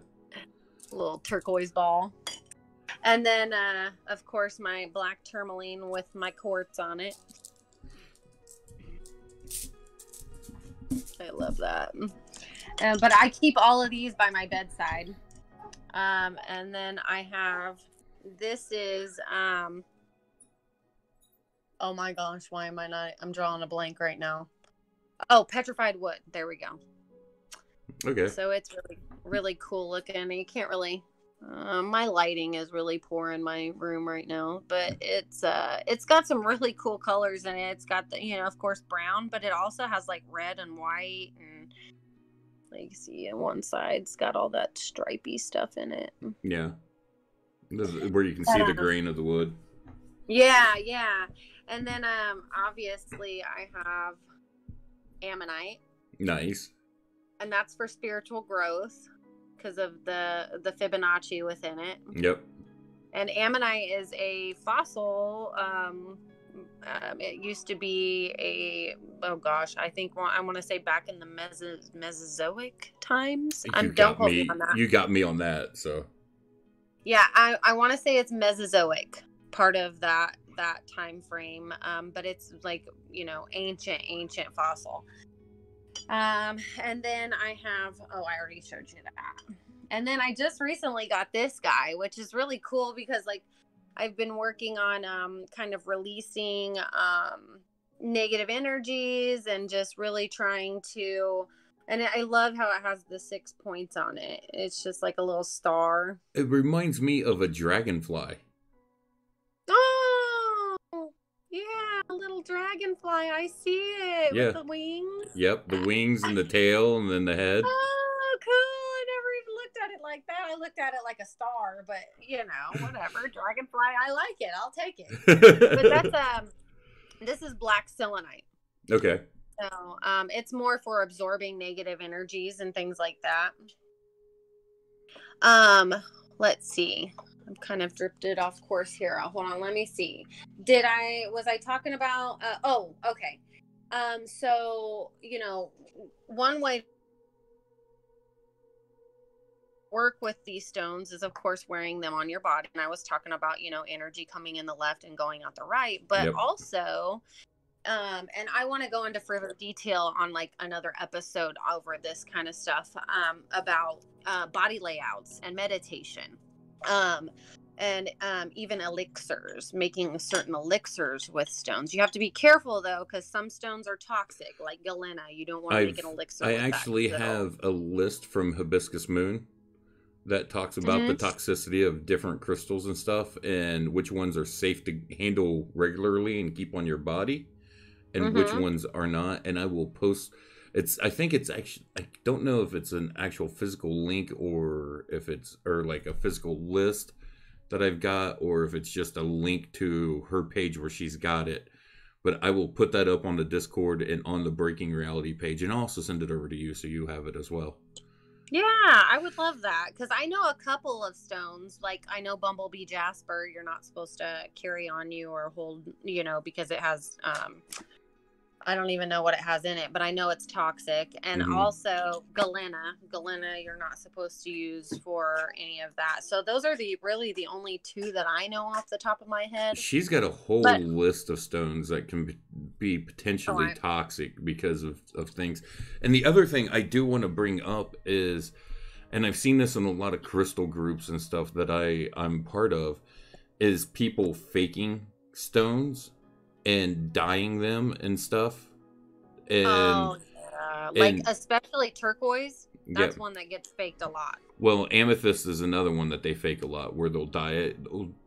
little turquoise ball. And then, of course, my black tourmaline with my quartz on it. I love that. But I keep all of these by my bedside. And then I have, this is, oh my gosh, why am I not, I'm drawing a blank right now. Oh, petrified wood. There we go. Okay. So it's really, really cool looking. You can't really, my lighting is really poor in my room right now, but it's got some really cool colors in it. It's got the, you know, of course, brown, but it also has like red and white, and like, see, on one side, it's got all that stripy stuff in it. Yeah. This is where you can see the grain of the wood. Yeah. And then, obviously I have ammonite. Nice. And that's for spiritual growth because of the Fibonacci within it. Yep. And ammonite is a fossil. It used to be I think I want to say back in the Mesozoic times. Don't quote me on that. You got me on that, so. Yeah, I want to say it's Mesozoic, part of that time frame. But it's like, you know, ancient fossil. And then I have, I already showed you that. And then I just recently got this guy, which is really cool because like I've been working on, kind of releasing, negative energies and just really trying to, and I love how it has the 6 points on it. It's just like a little star. It reminds me of a dragonfly. Oh, yeah, a little dragonfly. I see it with the wings. Yep, the wings and the tail and then the head. Oh, cool. I never even looked at it like that. I looked at it like a star, but you know, whatever. Dragonfly, I like it. I'll take it. But that's this is black selenite. Okay. So, it's more for absorbing negative energies and things like that. Let's see. I'm kind of drifted off course here. Hold on, let me see. Was I talking about, okay. So, you know, one way to work with these stones is, of course, wearing them on your body. And I was talking about, you know, energy coming in the left and going out the right, but also, and I want to go into further detail on like another episode over this kind of stuff, about, body layouts and meditation. And even elixirs, making certain elixirs with stones. You have to be careful though, because some stones are toxic, like galena. You don't want to make an elixir. I actually have a list from Hibiscus Moon that talks about the toxicity of different crystals and stuff, and which ones are safe to handle regularly and keep on your body, and which ones are not. And I will post. I think it's actually, I don't know if it's an actual physical link or like a physical list that I've got, or if it's just a link to her page where she's got it. But I will put that up on the Discord and on the Breaking Reality page, and I'll also send it over to you so you have it as well. Yeah, I would love that, because I know a couple of stones, like I know Bumblebee Jasper, you're not supposed to carry on you or hold, you know, because it has, I don't even know what it has in it, but I know it's toxic. And also galena, you're not supposed to use for any of that. So those are really the only two that I know off the top of my head. She's got a whole list of stones that can be potentially toxic because of things. And the other thing I do want to bring up is, and I've seen this in a lot of crystal groups and stuff that I'm part of, is people faking stones and dyeing them and stuff. And, like especially turquoise. That's one that gets faked a lot. Well, amethyst is another one that they fake a lot, where they'll dye it.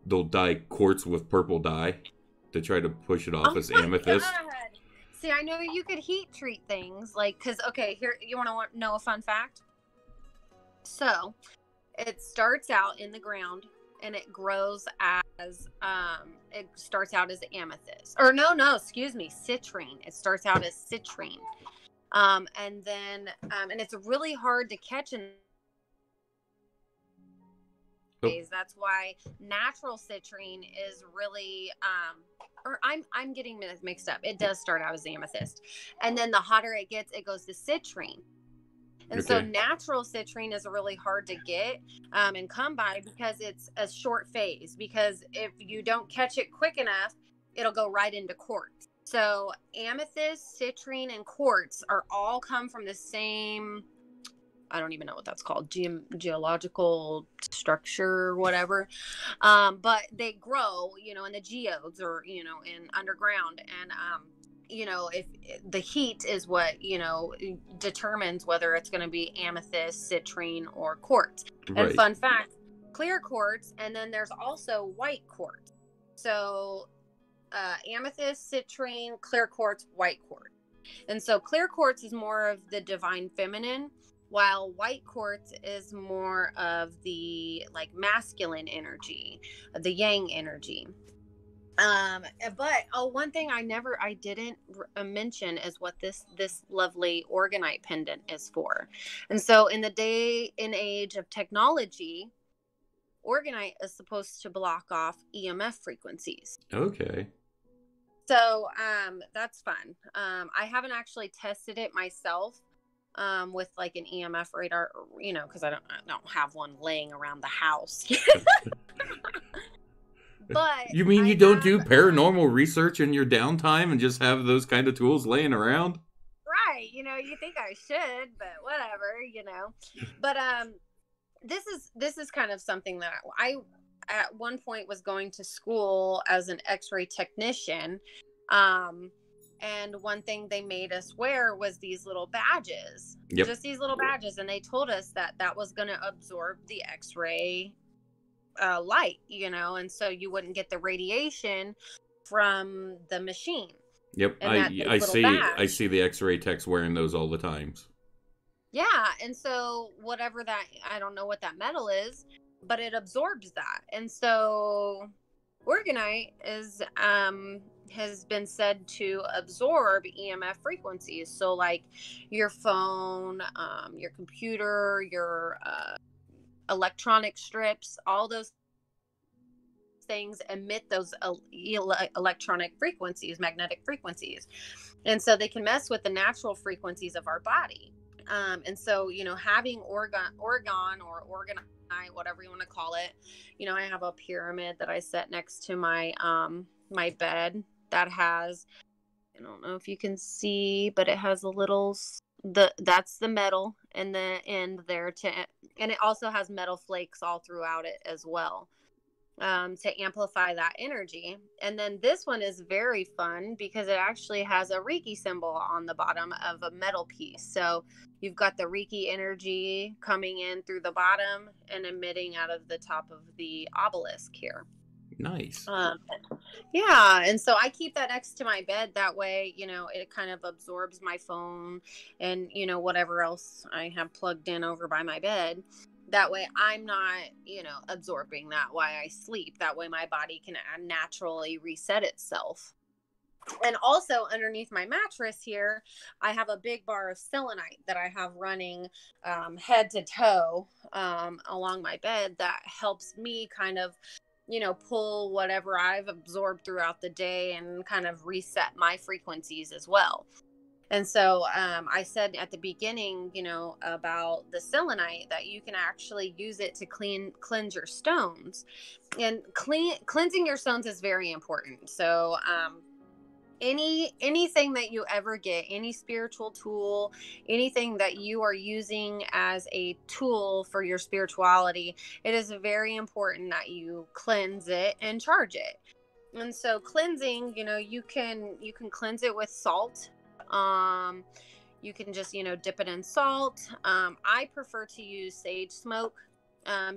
They'll dye quartz with purple dye to try to push it off as amethyst. God. See, I know you could heat treat things, like, because, okay, here, you want to know a fun fact? So, it starts out in the ground, and it grows as, it starts out as amethyst. Or excuse me, citrine. It starts out as citrine. And then, and it's really hard to catch. Oh, That's why natural citrine is really or I'm getting mixed up. It does start out as amethyst. And then the hotter it gets, it goes to citrine. And so okay. natural citrine is really hard to get and come by because it's a short phase. Because if you don't catch it quick enough, it'll go right into quartz. So amethyst, citrine, and quartz are all come from the same, I don't even know what that's called, geological structure or whatever. But they grow, in the geodes or, in underground. And, if the heat is what, determines whether it's going to be amethyst, citrine, or quartz. And Right. fun fact, clear quartz, and then there's also white quartz. So amethyst, citrine, clear quartz, white quartz. And so clear quartz is more of the divine feminine, while white quartz is more of the like masculine energy, the yang energy. But one thing I didn't mention is what this lovely organite pendant is for. And so in the day and age of technology, organite is supposed to block off EMF frequencies. Okay. So that's fun. I haven't actually tested it myself with like an EMF radar, because I don't have one laying around the house. But You mean I you don't do have, paranormal research in your downtime and just have those kind of tools laying around? right, you think I should, but whatever. But this is kind of something that I at one point was going to school as an X-ray technician. And one thing they made us wear was these little badges, Yep. just these little badges. And they told us that was going to absorb the X-ray light, and so you wouldn't get the radiation from the machine. Yep. And that I little see badge. the X-ray techs wearing those all the times. Yeah. And so whatever that, I don't know what that metal is, but it absorbs that. And so organite has been said to absorb EMF frequencies. So like your phone, your computer, your electronic strips, all those things emit those electronic frequencies, magnetic frequencies. And so they can mess with the natural frequencies of our body. And so, having orgon or organite, whatever you want to call it, I have a pyramid that I set next to my my bed that has, I don't know if you can see, but it has a little, that's the metal in the end there and it also has metal flakes all throughout it as well, to amplify that energy. And then this one is very fun because it actually has a Reiki symbol on the bottom of a metal piece. So you've got the Reiki energy coming in through the bottom and emitting out of the top of the obelisk here. Nice. Yeah. And so I keep that next to my bed. That way, it kind of absorbs my phone and, whatever else I have plugged in over by my bed. That way I'm not, absorbing that while I sleep. That way my body can naturally reset itself. And also underneath my mattress here, I have a big bar of selenite that I have running head to toe along my bed that helps me kind of, pull whatever I've absorbed throughout the day and kind of reset my frequencies as well. And so I said at the beginning, about the selenite, that you can actually use it to cleanse your stones. And cleansing your stones is very important. So anything that you ever get, any spiritual tool, anything that you are using as a tool for your spirituality, it is very important that you cleanse it and charge it. And so cleansing, you can cleanse it with salt. You can just, dip it in salt. I prefer to use sage smoke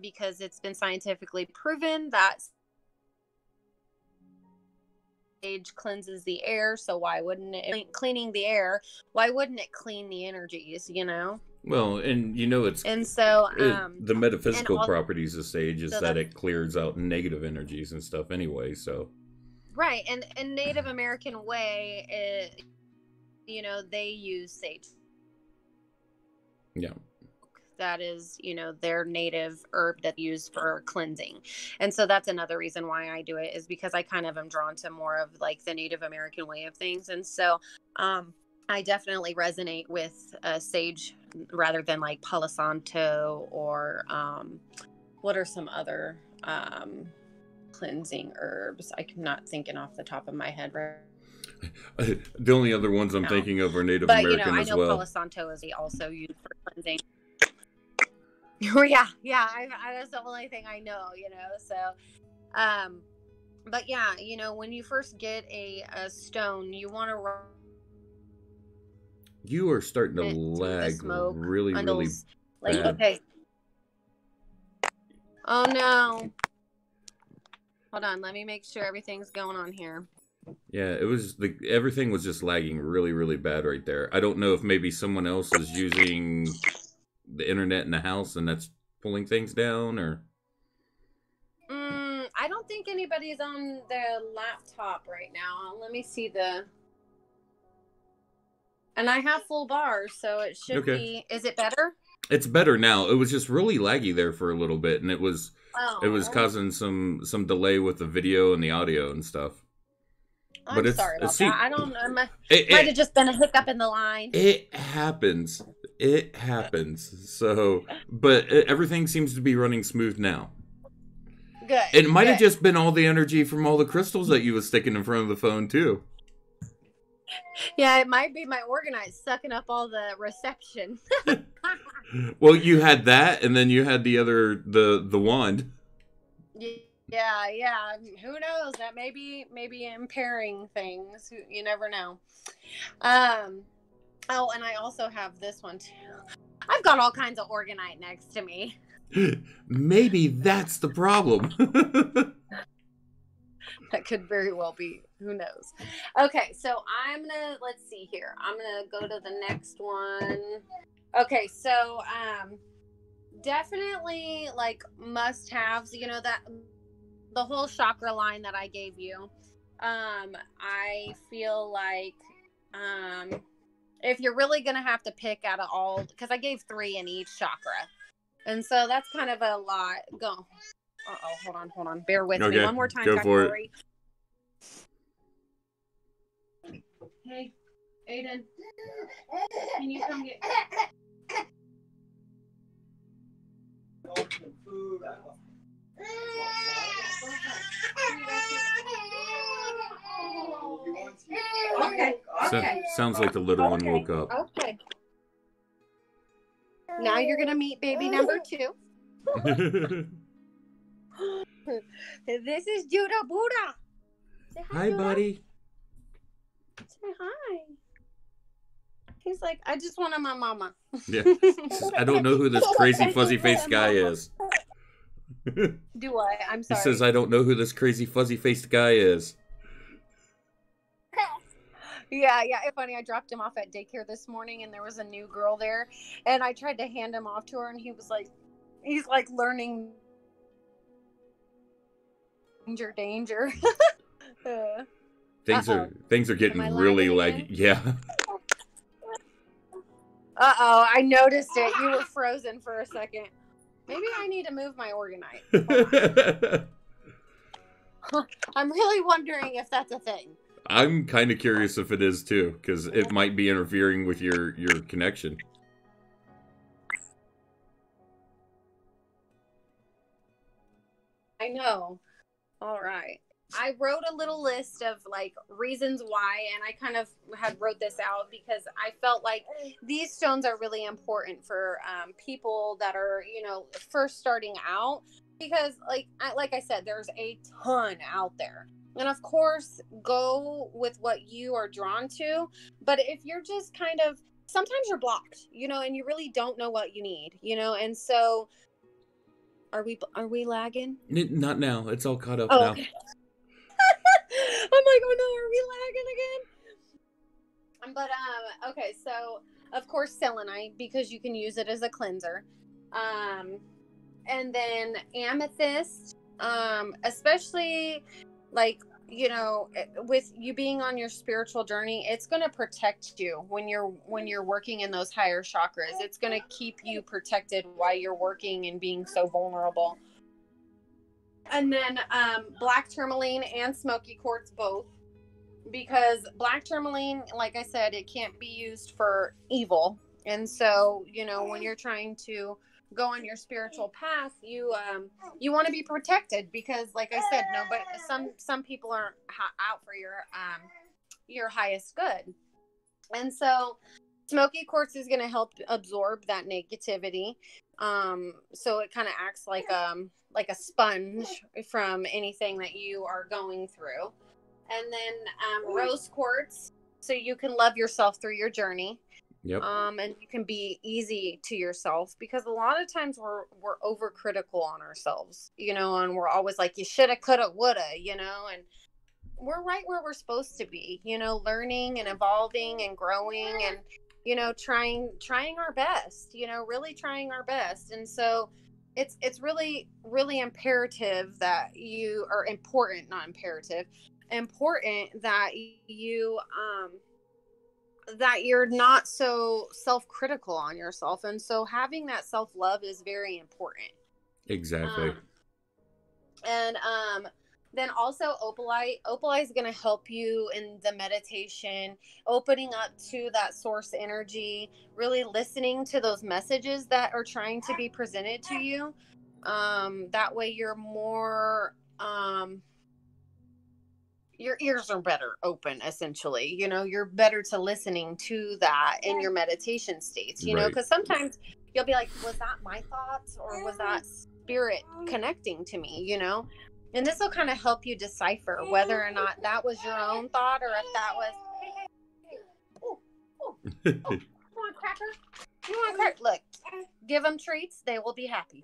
because it's been scientifically proven that sage cleanses the air. So why wouldn't it, cleaning the air, why wouldn't it clean the energies, Well, and it's, And so the metaphysical and properties of sage is so that it clears out negative energies and stuff anyway, so. Right. And Native American way, they use sage. Yeah. that is, their native herb that's used for cleansing. And so that's another reason why I do it, is because I kind of am drawn to more of like the Native American way of things. And so I definitely resonate with sage rather than like Palo Santo or what are some other cleansing herbs? I'm not thinking off the top of my head right. The only other ones I'm thinking of are Native American as well. I know Palo Santo is also used for cleansing. Oh yeah, that's the only thing I know, So, but yeah, when you first get a stone, you want to. You are starting to lag really bad. Okay. Oh no. Hold on, let me make sure everything's going on here. Yeah, it was everything was just lagging really, really bad right there. I don't know if maybe someone else is using the internet in the house and that's pulling things down, or. I don't think anybody's on their laptop right now. Let me see and I have full bars, so it should be. Is it better? It's better now. It was just really laggy there for a little bit, and it was causing some delay with the video and the audio and stuff. I'm sorry about that. I don't know. It might have just been a hiccup in the line. It happens. So, but everything seems to be running smooth now. Good. It might have just been all the energy from all the crystals that you was sticking in front of the phone too. Yeah, it might be my organite sucking up all the reception. Well, you had that, and then you had the other the wand. Yeah. Who knows? That may be impairing things. You never know. Oh, and I also have this one too. I've got all kinds of organite next to me. Maybe that's the problem. That could very well be. Who knows? Okay, so let's see here. I'm gonna go to the next one. Okay, so definitely like must-haves. That the whole chakra line that I gave you. I feel like if you're really gonna have to pick out of all, because I gave 3 in each chakra, and so that's kind of a lot. Go. Hold on. Bear with me one more time. Go for it. Hey, Aiden, can you come get food? Okay. Sounds like the little one woke up. Okay. Now you're gonna meet baby number 2. This is Judah Buddha. Hi, buddy. Say hi. He's like, I just wanted my mama. Yeah. Says, I don't know who this crazy fuzzy-faced guy is. Do I? I'm sorry. He says, I don't know who this crazy fuzzy-faced guy is. Yeah. It's funny. I dropped him off at daycare this morning, and there was a new girl there, and I tried to hand him off to her, and he's like learning danger. Things are getting really laggy. Yeah. I noticed it. You were frozen for a second. Maybe I need to move my organite. I'm really wondering if that's a thing. I'm kind of curious if it is too, because it might be interfering with your connection. I know. All right. I wrote a little list of like reasons why, and I kind of had wrote this out because I felt like these stones are really important for people that are, first starting out, because like I said, there's a ton out there. And of course, go with what you are drawn to. But if you're just kind of, sometimes you're blocked, and you really don't know what you need, and so are we lagging? Not now. It's all caught up now. Okay. I'm like, oh no, are we lagging again? But okay, so of course selenite, because you can use it as a cleanser. And then amethyst, especially like you know, with you being on your spiritual journey, it's going to protect you when you're working in those higher chakras. It's going to keep you protected while you're working and being so vulnerable. And then black tourmaline and smoky quartz both, because black tourmaline, like I said, it can't be used for evil. And so, you know, when you're trying to go on your spiritual path, you want to be protected, because like I said, nobody, some people aren't out for your highest good. And so smoky quartz is going to help absorb that negativity. So it kind of acts like a sponge from anything that you are going through. And then rose quartz, so you can love yourself through your journey. Yep. And you can be easy to yourself, because a lot of times we're overcritical on ourselves, you know, and we're always like, you shoulda, coulda, woulda, you know, and we're right where we're supposed to be, you know, learning and evolving and growing and, you know, trying our best, you know, really trying our best. And so it's really, really imperative that you are important, not imperative, important that you, that you're not so self-critical on yourself. And so having that self-love is very important. Exactly. And then also opalite is going to help you in the meditation, opening up to that source energy, really listening to those messages that are trying to be presented to you. That way you're more, your ears are better open, essentially, you know, you're better to listening to that in your meditation states, you know, because sometimes you'll be like, was that my thoughts or was that spirit connecting to me, you know? And this will kind of help you decipher whether or not that was your own thought, or if that was, you want a cracker? You want a cracker? Look, give them treats, they will be happy.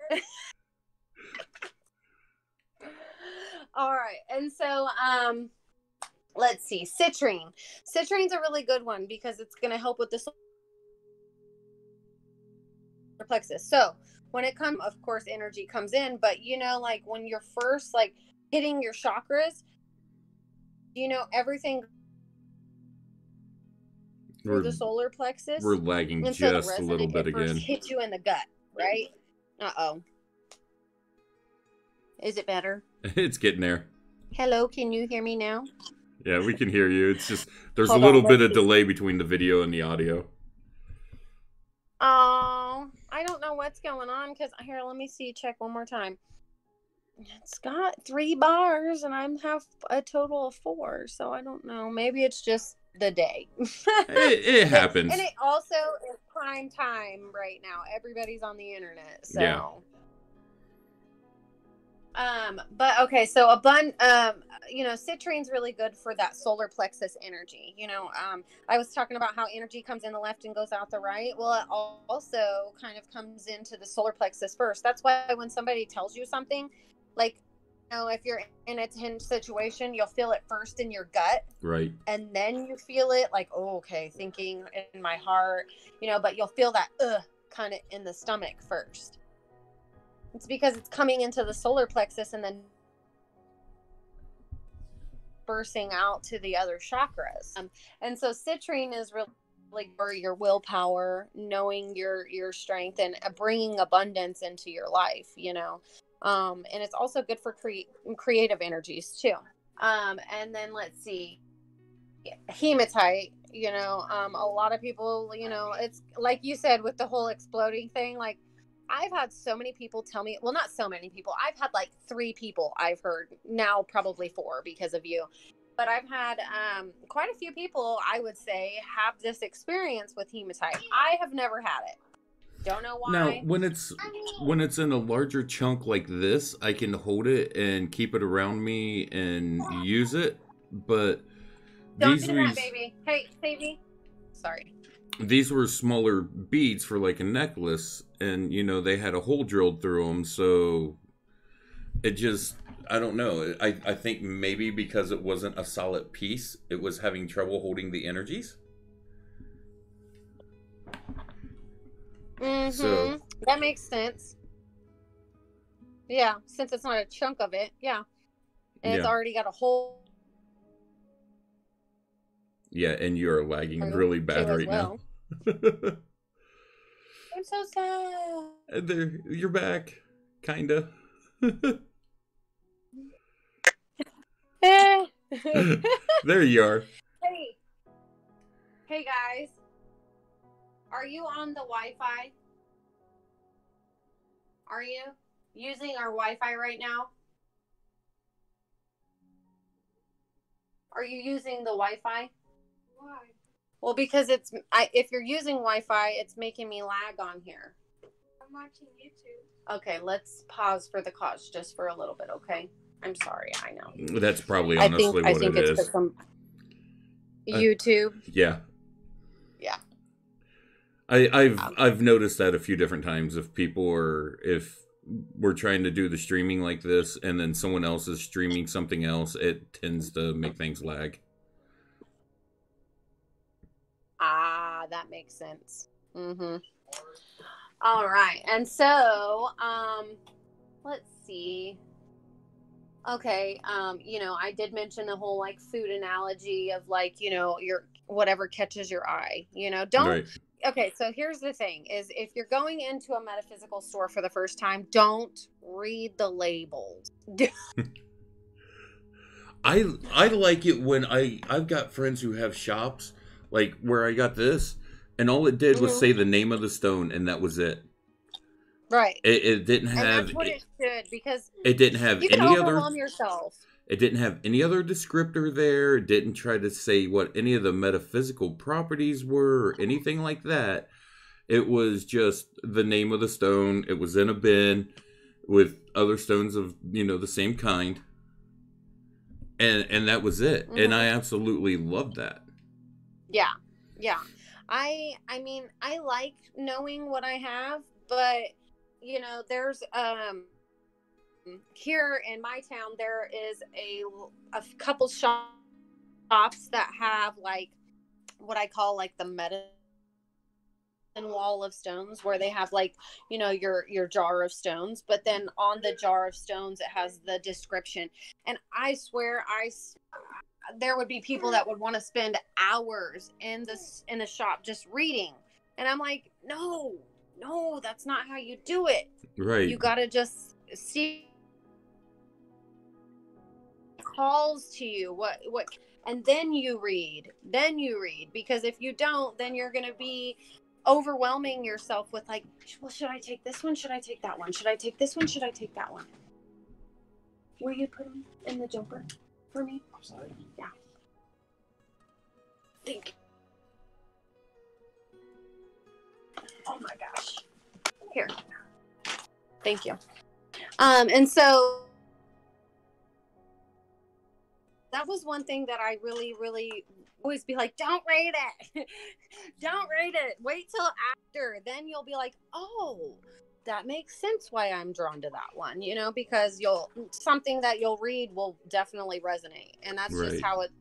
All right. And so, let's see, citrine. Citrine's a really good one because it's going to help with the solar plexus. So when it comes, of course, energy comes in, but you know, like when you're first like hitting your chakras, you know, everything through the solar plexus. We're lagging just a little bit again. Hit you in the gut, right? Uh-oh. Is it better? It's getting there. Hello, can you hear me now? Yeah, we can hear you. It's just there's a little bit of delay between the video and the audio. Oh, I don't know what's going on, because here, let me see, check one more time. It's got 3 bars and I have a total of 4, so I don't know. Maybe it's just the day. It happens. And it also is prime time right now. Everybody's on the internet, so yeah. But okay, so you know, citrine's really good for that solar plexus energy. You know, I was talking about how energy comes in the left and goes out the right. Well, it also kind of comes into the solar plexus first. That's why when somebody tells you something, like, you know, if you're in a tense situation, you'll feel it first in your gut. Right. And then you feel it like, oh, okay, thinking in my heart, you know, but you'll feel that kind of in the stomach first. It's because it's coming into the solar plexus and then bursting out to the other chakras. And so citrine is really for your willpower, knowing your strength, and bringing abundance into your life, you know. And it's also good for creative energies too. And then let's see, hematite, you know, a lot of people, you know, it's like you said with the whole exploding thing, like, I've had so many people tell me, well, not so many people. I've had like 3 people I've heard, now probably 4 because of you. But I've had quite a few people, I would say, have this experience with hematite. I have never had it. Don't know why. Now, when it's in a larger chunk like this, I can hold it and keep it around me and use it. But don't do that, baby. Hey, baby. Sorry. These were smaller beads for like a necklace, and you know they had a hole drilled through them, so it just, I don't know. I think maybe because it wasn't a solid piece, it was having trouble holding the energies. Mm-hmm. So that makes sense. Yeah, since it's not a chunk of it, yeah, and it's already got a hole Yeah, and you are lagging really bad too as right now. well. I'm so sad. And there, you're back, kinda. Hey, There you are. hey guys, are you on the Wi-Fi? Are you using our Wi-Fi right now? Are you using the Wi-Fi? Why? Well, because if you're using Wi-Fi, it's making me lag on here. I'm watching YouTube. Okay, let's pause for the cause just for a little bit, okay? I'm sorry, I know. That's probably honestly I what think it it's is. some YouTube. Yeah. Yeah. I've noticed that a few different times if we're trying to do the streaming like this and then someone else is streaming something else, it tends to make things lag. Ah, that makes sense. Mm-hmm. All right. And so, let's see. Okay, I did mention the whole like food analogy of like, your whatever catches your eye, don't. Right. Okay, so here's the thing is if you're going into a metaphysical store for the first time, don't read the labels. I like it when I've got friends who have shops like where I got this and all it did was say the name of the stone and that was it. Right. It didn't have. And that's what it should, because it didn't have you can any overwhelm other. yourself. It didn't have any other descriptor there. It didn't try to say what any of the metaphysical properties were or anything like that. It was just the name of the stone. It was in a bin with other stones of the same kind, and that was it. And I absolutely loved that. Yeah. I mean, I like knowing what I have, but there's here in my town there is a couple shops that have like what I call like the medicine wall of stones, where they have like your jar of stones, but then on the jar of stones it has the description, and I swear there would be people that would want to spend hours in the shop just reading, and I'm like, no, that's not how you do it. Right. You gotta just see calls to you what and then you read, because if you don't, then you're gonna be overwhelming yourself with like, well, should I take this one, should I take that one, should I take this one, should I take that one? Will you put them in the jumper for me? Outside? Yeah. Thank you. Oh my gosh. Here. Thank you. And so that was one thing that I really, really always be like, don't rate it. Don't rate it. Wait till after. Then you'll be like, oh, that makes sense why I'm drawn to that one, because something that you'll read will definitely resonate. And that's just how it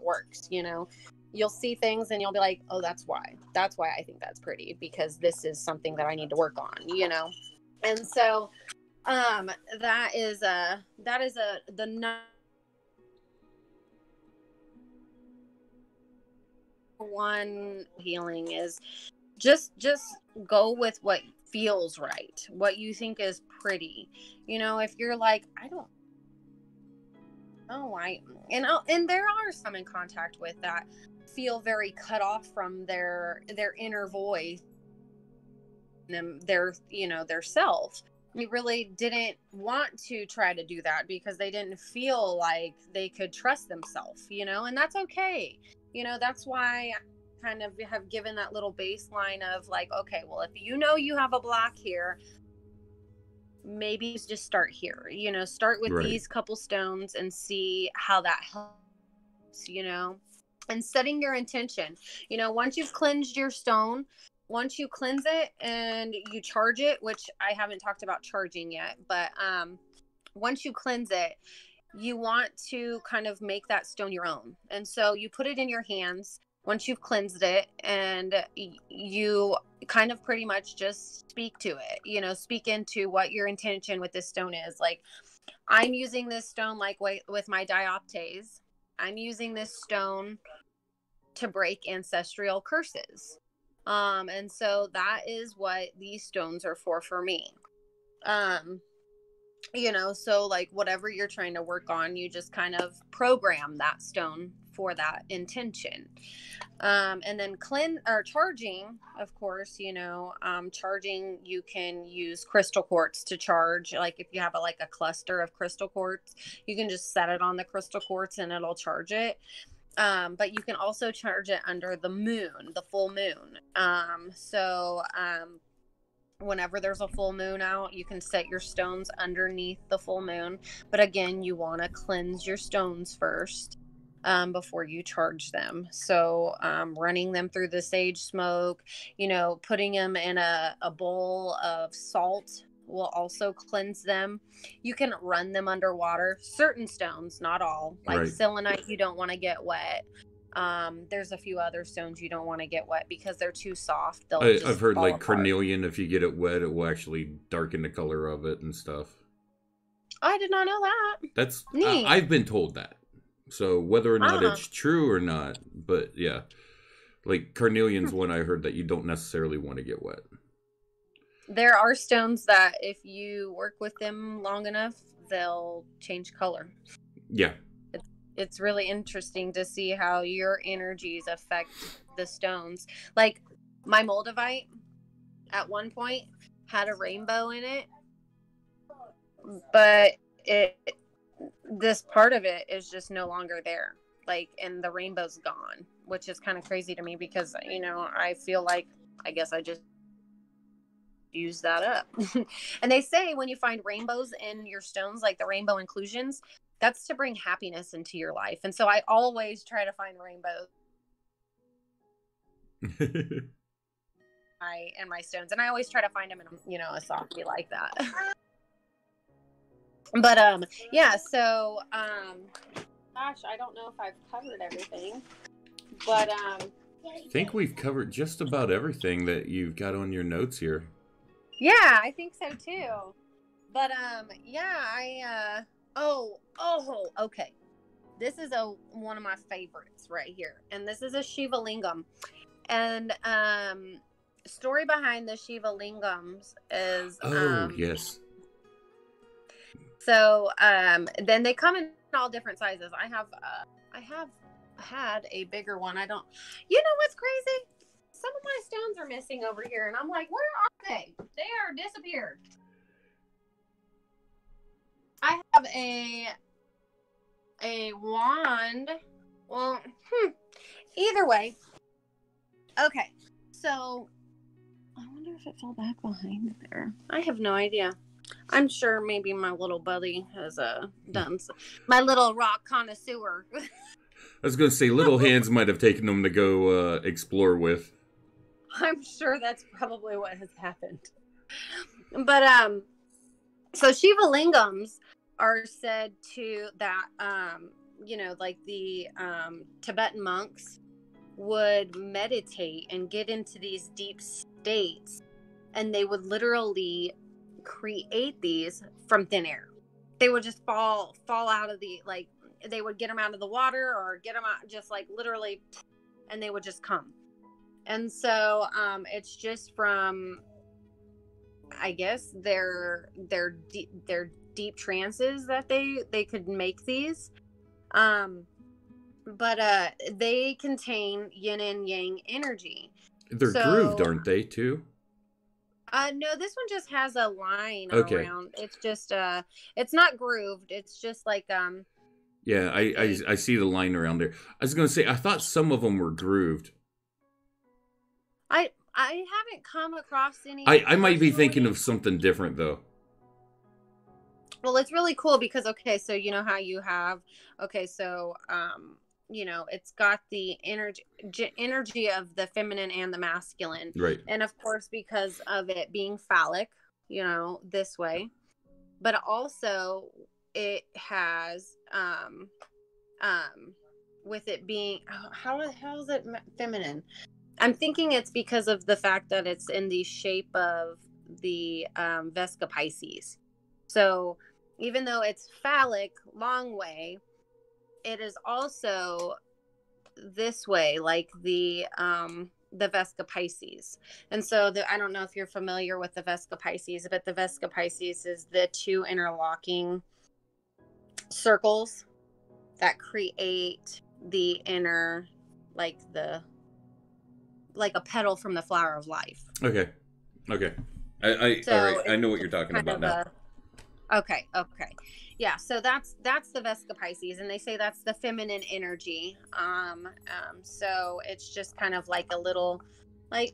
works, You'll see things and you'll be like, oh, that's why I think that's pretty, because this is something that I need to work on, And so that is the one healing is just go with what feels right, what you think is pretty. If you're like, I don't know, and there are some in contact with that feel very cut off from their inner voice and their self. We really didn't want to try to do that because they didn't feel like they could trust themselves, and that's okay. That's why I kind of have given that little baseline of like, okay, well, if you have a block here, maybe just start here, start with these couple stones and see how that helps, and setting your intention. Once you've cleansed your stone, once you cleanse it and you charge it, which I haven't talked about charging yet, but once you cleanse it, you want to kind of make that stone your own. And so you put it in your hands once you've cleansed it, and you kind of pretty much just speak to it, speak into what your intention with this stone is. Like, I'm using this stone like with my dioptase. I'm using this stone to break ancestral curses. And so that is what these stones are for me. So like whatever you're trying to work on, you just kind of program that stone for that intention. And then charging, of course, charging, you can use crystal quartz to charge. Like if you have a cluster of crystal quartz, you can just set it on the crystal quartz and it'll charge it. But you can also charge it under the full moon. Whenever there's a full moon out, you can set your stones underneath the full moon. But again, you want to cleanse your stones first before you charge them. So running them through the sage smoke, putting them in a bowl of salt will also cleanse them. You can run them underwater. Certain stones, not all. Like right. selenite, you don't want to get wet. There's a few other stones you don't want to get wet because they're too soft. I've heard like apart. carnelian, if you get it wet, it will actually darken the color of it and stuff. I did not know that. That's neat. I've been told that. So whether or not it's true or not, but yeah, like carnelian's one I heard that you don't necessarily want to get wet. There are stones that if you work with them long enough, they'll change color. Yeah. It's really interesting to see how your energies affect the stones. Like my moldavite at one point had a rainbow in it, but this part of it is just no longer there. Like, and the rainbow's gone, which is kind of crazy to me because, I feel like, I guess I just use that up. And they say when you find rainbows in your stones, like the rainbow inclusions, that's to bring happiness into your life. And so I always try to find rainbows in my stones. And I always try to find them in, a softie like that. But, so, gosh, I don't know if I've covered everything. But, I think we've covered just about everything that you've got on your notes here. Yeah, I think so too. But, okay. This is one of my favorites right here. And this is a Shiva Lingam. And story behind the Shiva Lingams is yes. So then they come in all different sizes. I have had a bigger one. What's crazy? Some of my stones are missing over here, and I'm like, where are they? They are disappeared. I have a wand. Well, either way. Okay, so I wonder if it fell back behind there. I have no idea. I'm sure maybe my little buddy has done my little rock connoisseur. I was going to say, little hands might have taken them to go explore with. I'm sure that's probably what has happened. But so Shiva Lingams are said to that like the Tibetan monks would meditate and get into these deep states, and they would literally create these from thin air. They would just fall out of they would get them out of the water or get them out just like literally, and they would just come. And so it's just from, I guess, their deep trances that they could make these. But they contain yin and yang energy. They're grooved, aren't they, too? No, this one just has a line around. It's just it's not grooved. It's just like Yeah, I see the line around there. I was going to say, I thought some of them were grooved. I haven't come across any. I might be thinking of something different though. Well, it's really cool because so you know how you have it's got the energy of the feminine and the masculine. Right. And of course, because of it being phallic, this way, but also it has with it being how is it feminine? I'm thinking it's because of the fact that it's in the shape of the Vesca Pisces. So even though it's phallic, long way, it is also this way, like the Vesca Pisces. And so I don't know if you're familiar with the Vesca Pisces, but the Vesca Pisces is the two interlocking circles that create the inner, like a petal from the flower of life. Okay. So all right. I know what you're talking about now. Okay. Yeah, so that's the Vesca Pisces, and they say that's the feminine energy. So it's just kind of like a little, like,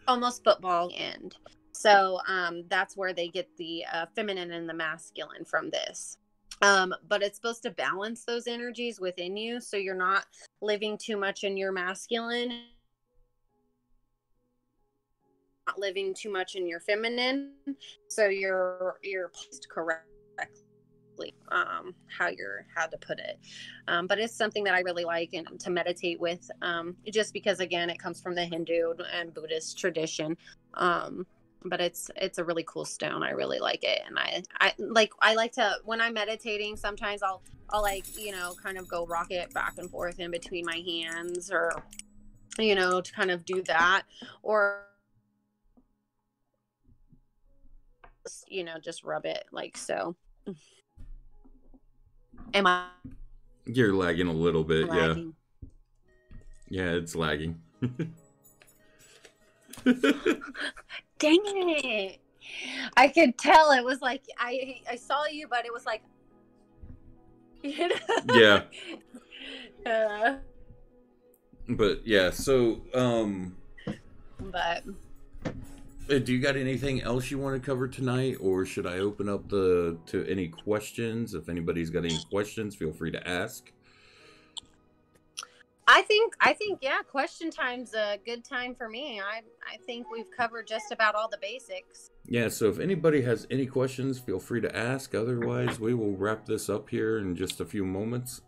almost football end. So that's where they get the feminine and the masculine from this. But it's supposed to balance those energies within you, so you're not living too much in your masculine, not living too much in your feminine, so you're placed correctly, how to put it. But it's something that I really like and to meditate with, just because, again, it comes from the Hindu and Buddhist tradition. But it's a really cool stone. I really like it, and I like to, when I'm meditating, sometimes I'll like, kind of go rock it back and forth in between my hands, or to kind of do that, or just rub it like so. You're lagging a little bit. Lagging? Yeah, it's lagging. Dang it. I could tell it was like, I saw you, but it was like, Yeah. But yeah, so but do you got anything else you want to cover tonight, or should I open up to any questions? If anybody's got any questions, feel free to ask. I think yeah, question time's a good time for me. I think we've covered just about all the basics. Yeah, so if anybody has any questions, feel free to ask. Otherwise, we will wrap this up here in just a few moments.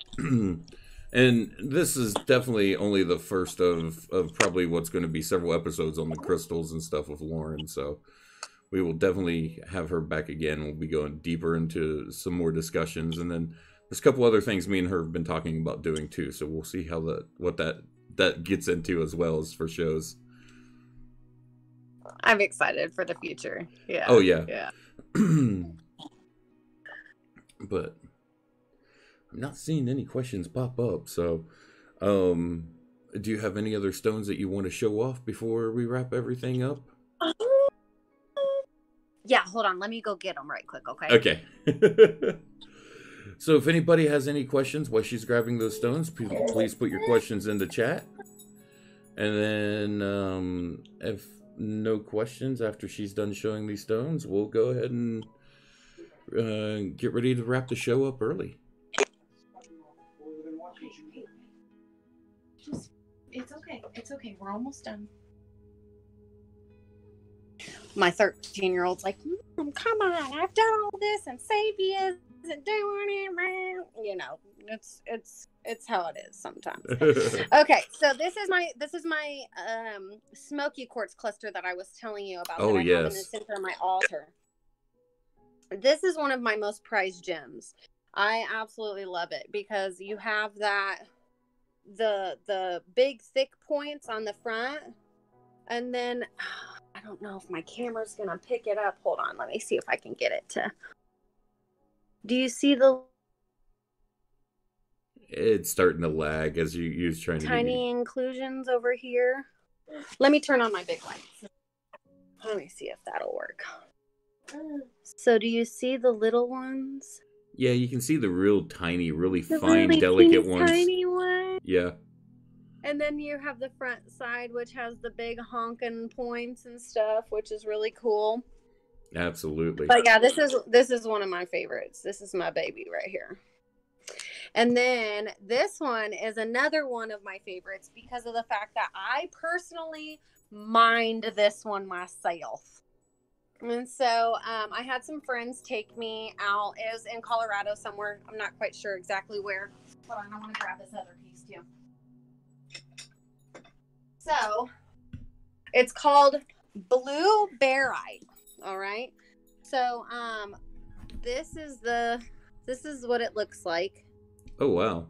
And this is definitely only the first of probably what's going to be several episodes on the crystals and stuff with Lauren. So we will definitely have her back again. We'll be going deeper into some more discussions, and then there's a couple other things me and her have been talking about doing too. So we'll see how what that gets into as well as for shows. I'm excited for the future. Yeah. Oh yeah. Yeah. But I'm not seeing any questions pop up. So, do you have any other stones that you want to show off before we wrap everything up? Yeah, hold on. Let me go get them right quick, okay? Okay. So if anybody has any questions while she's grabbing those stones, please put your questions in the chat. And then if no questions after she's done showing these stones, we'll go ahead and get ready to wrap the show up early. It's okay. It's okay. We're almost done. My 13-year-old's like, Mom, come on. I've done all this and Sabi isn't doing it. It's how it is sometimes. Okay, so this is my smoky quartz cluster that I was telling you about. Oh, that I yes. have in the center of my altar. This is one of my most prized gems. I absolutely love it because you have the big thick points on the front, and then I don't know if my camera's gonna pick it up. Hold on, let me see if I can get it to. Do you see the? It's starting to lag as you trying to tiny inclusions over here. Let me turn on my big lights. Let me see if that'll work. So do you see the little ones? Yeah, you can see the real tiny, really The fine, really delicate ones. tiny one. Yeah. And then you have the front side, which has the big honking points and stuff, which is really cool. Absolutely. But yeah, this is one of my favorites. This is my baby right here. And then this one is another one of my favorites because of the fact that I personally mined this one myself. And so I had some friends take me out. It was in Colorado somewhere. I'm not quite sure exactly where. Hold on, I want to grab this other piece too. So it's called Blue Barite. All right. So this is the This is what it looks like. Oh, wow.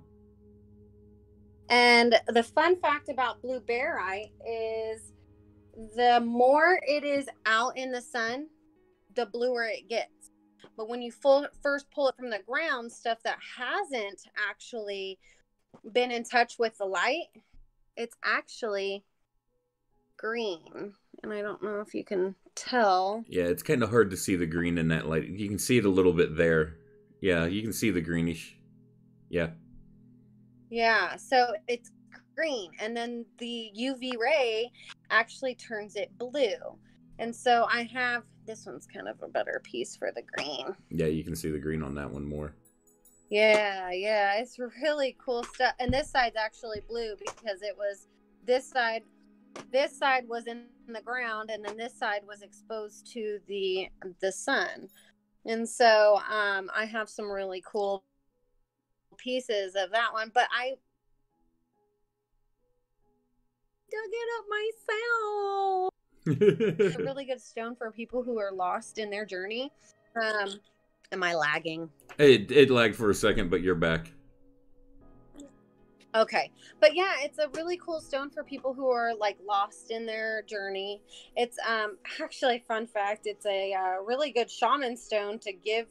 And the fun fact about blue barite is the more it is out in the sun, the bluer it gets. But when you first pull it from the ground, stuff that hasn't actually been in touch with the light, it's actually green. And I don't know if you can tell. Yeah, it's kind of hard to see the green in that light. You can see it a little bit there. Yeah, you can see the greenish. Yeah. Yeah, so it's green. And then the UV ray actually turns it blue. And so I have, this one's kind of a better piece for the green. Yeah, you can see the green on that one more. Yeah, it's really cool stuff. And this side's actually blue because it was this side was in the ground, and then this side was exposed to the sun. And so I have some really cool pieces of that one, but I dug it up myself. It's a really good stone for people who are lost in their journey. Am I lagging? It lagged for a second, but you're back. Okay. But yeah, it's a really cool stone for people who are like lost in their journey. It's actually, fun fact, it's a really good shaman stone to give,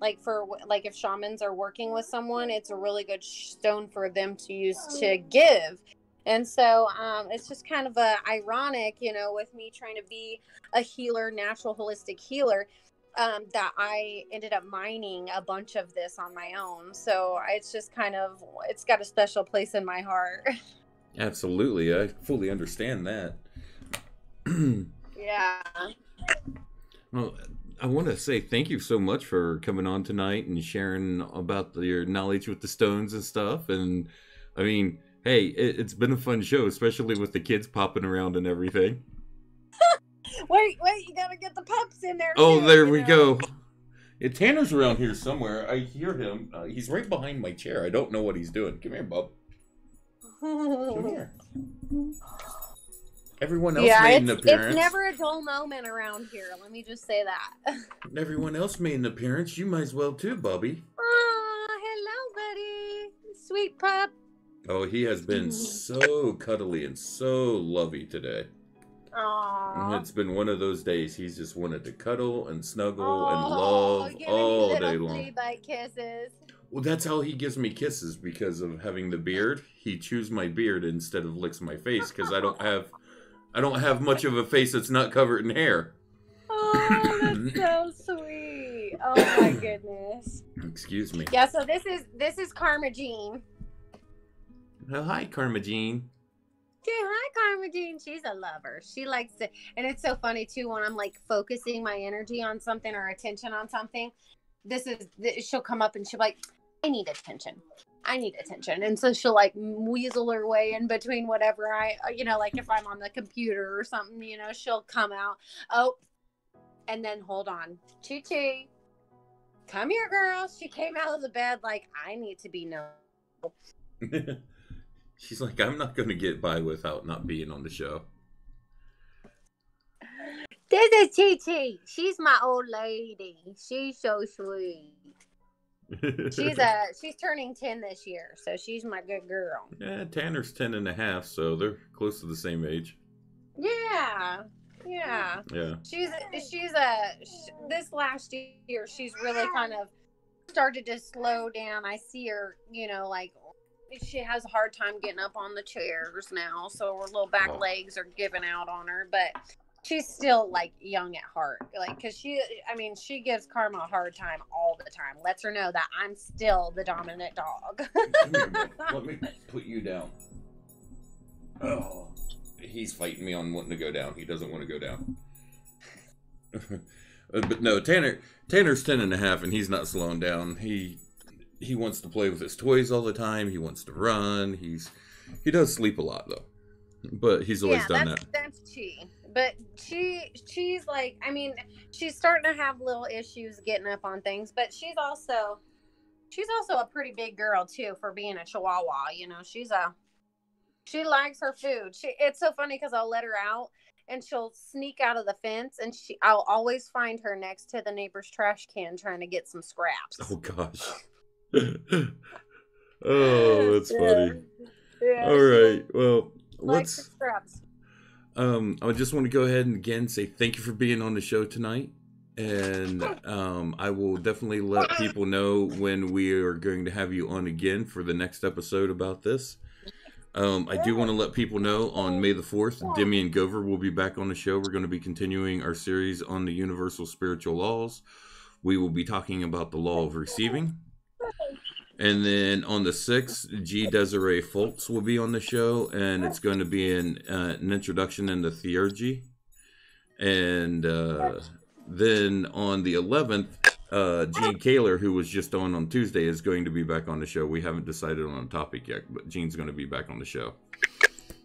like for like if shamans are working with someone, it's a really good stone for them to use to give. And so it's just kind of ironic, you know, with me trying to be a healer, natural holistic healer, that I ended up mining a bunch of this on my own. So it's just kind of, it's got a special place in my heart. Absolutely. I fully understand that. Yeah. Well, I want to say thank you so much for coming on tonight and sharing about your knowledge with the stones and stuff. And I mean, hey, it's been a fun show, especially with the kids popping around and everything. Wait, you gotta get the pups in there. Oh, too, there we go. Yeah, Tanner's around here somewhere. I hear him. He's right behind my chair. I don't know what he's doing. Come here, bub. Come here. Everyone else made an appearance. It's never a dull moment around here. Let me just say that. Everyone else made an appearance. You might as well too, Bubby. Oh, hello, buddy. Sweet pup. Oh, he has been so cuddly and so lovey today. Aww. It's been one of those days. He's just wanted to cuddle and snuggle and love all day long. Flea bite kisses. Well, that's how he gives me kisses, because of having the beard. He chews my beard instead of licks my face, because I don't have much of a face that's not covered in hair. Oh, that's so sweet. Oh my goodness. Excuse me. Yeah, so this is Karma Jean. Oh, hi, Karma Jean. Say hi, Karma Jean. She's a lover. She likes to, and it's so funny too when I'm like focusing my energy on something or attention on something. She'll come up and she'll be like, I need attention. And so she'll like weasel her way in between whatever like if I'm on the computer or something, she'll come out. Oh, and then hold on. Chi. Come here, girl. She came out of the bed like, I need to be known. She's like, I'm not going to get by without not being on the show. This is Chi. She's my old lady. She's so sweet. She's turning 10 this year, so she's my good girl. Yeah, Tanner's 10 and a half, so they're close to the same age. Yeah. She's this last year, she's really kind of started to slow down. I see her, like she has a hard time getting up on the chairs now, so her little back legs are giving out on her, but she's still like young at heart, like, because she gives Karma a hard time all the time, lets her know that I'm still the dominant dog. Let me put you down. Oh, he's fighting me on wanting to go down. He doesn't want to go down. But no, Tanner's 10 and a half, and he's not slowing down. He wants to play with his toys all the time. He wants to run. He does sleep a lot though, but he's always done that. That's Chi. But she's like, she's starting to have little issues getting up on things, but she's also a pretty big girl too for being a Chihuahua. She's She likes her food. It's so funny because I'll let her out and she'll sneak out of the fence, and I'll always find her next to the neighbor's trash can trying to get some scraps. Oh gosh. Oh, that's funny. Yeah. All right. Well, Likes her let's. scraps. I just want to go ahead and again say thank you for being on the show tonight, and I will definitely let people know when we are going to have you on again for the next episode about this. I do want to let people know on May the 4th, Demi and Gover will be back on the show. We're going to be continuing our series on the universal spiritual laws. We will be talking about the law of receiving. And then on the 6th, G. Desiree Foltz will be on the show, and it's going to be an introduction into theurgy. And then on the 11th, Gene Kaler, who was just on Tuesday, is going to be back on the show. We haven't decided on a topic yet, but Gene's going to be back on the show.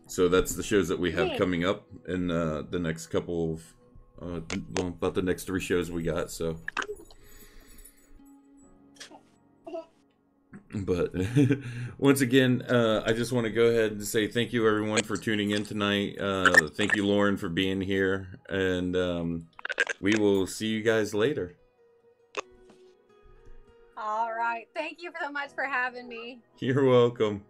So that's the shows that we have coming up in the next couple of, about the next 3 shows we got. So, but once again, I just want to go ahead and say thank you everyone for tuning in tonight. Thank you, Lauren, for being here, and we will see you guys later. All right. Thank you so much for having me. You're welcome.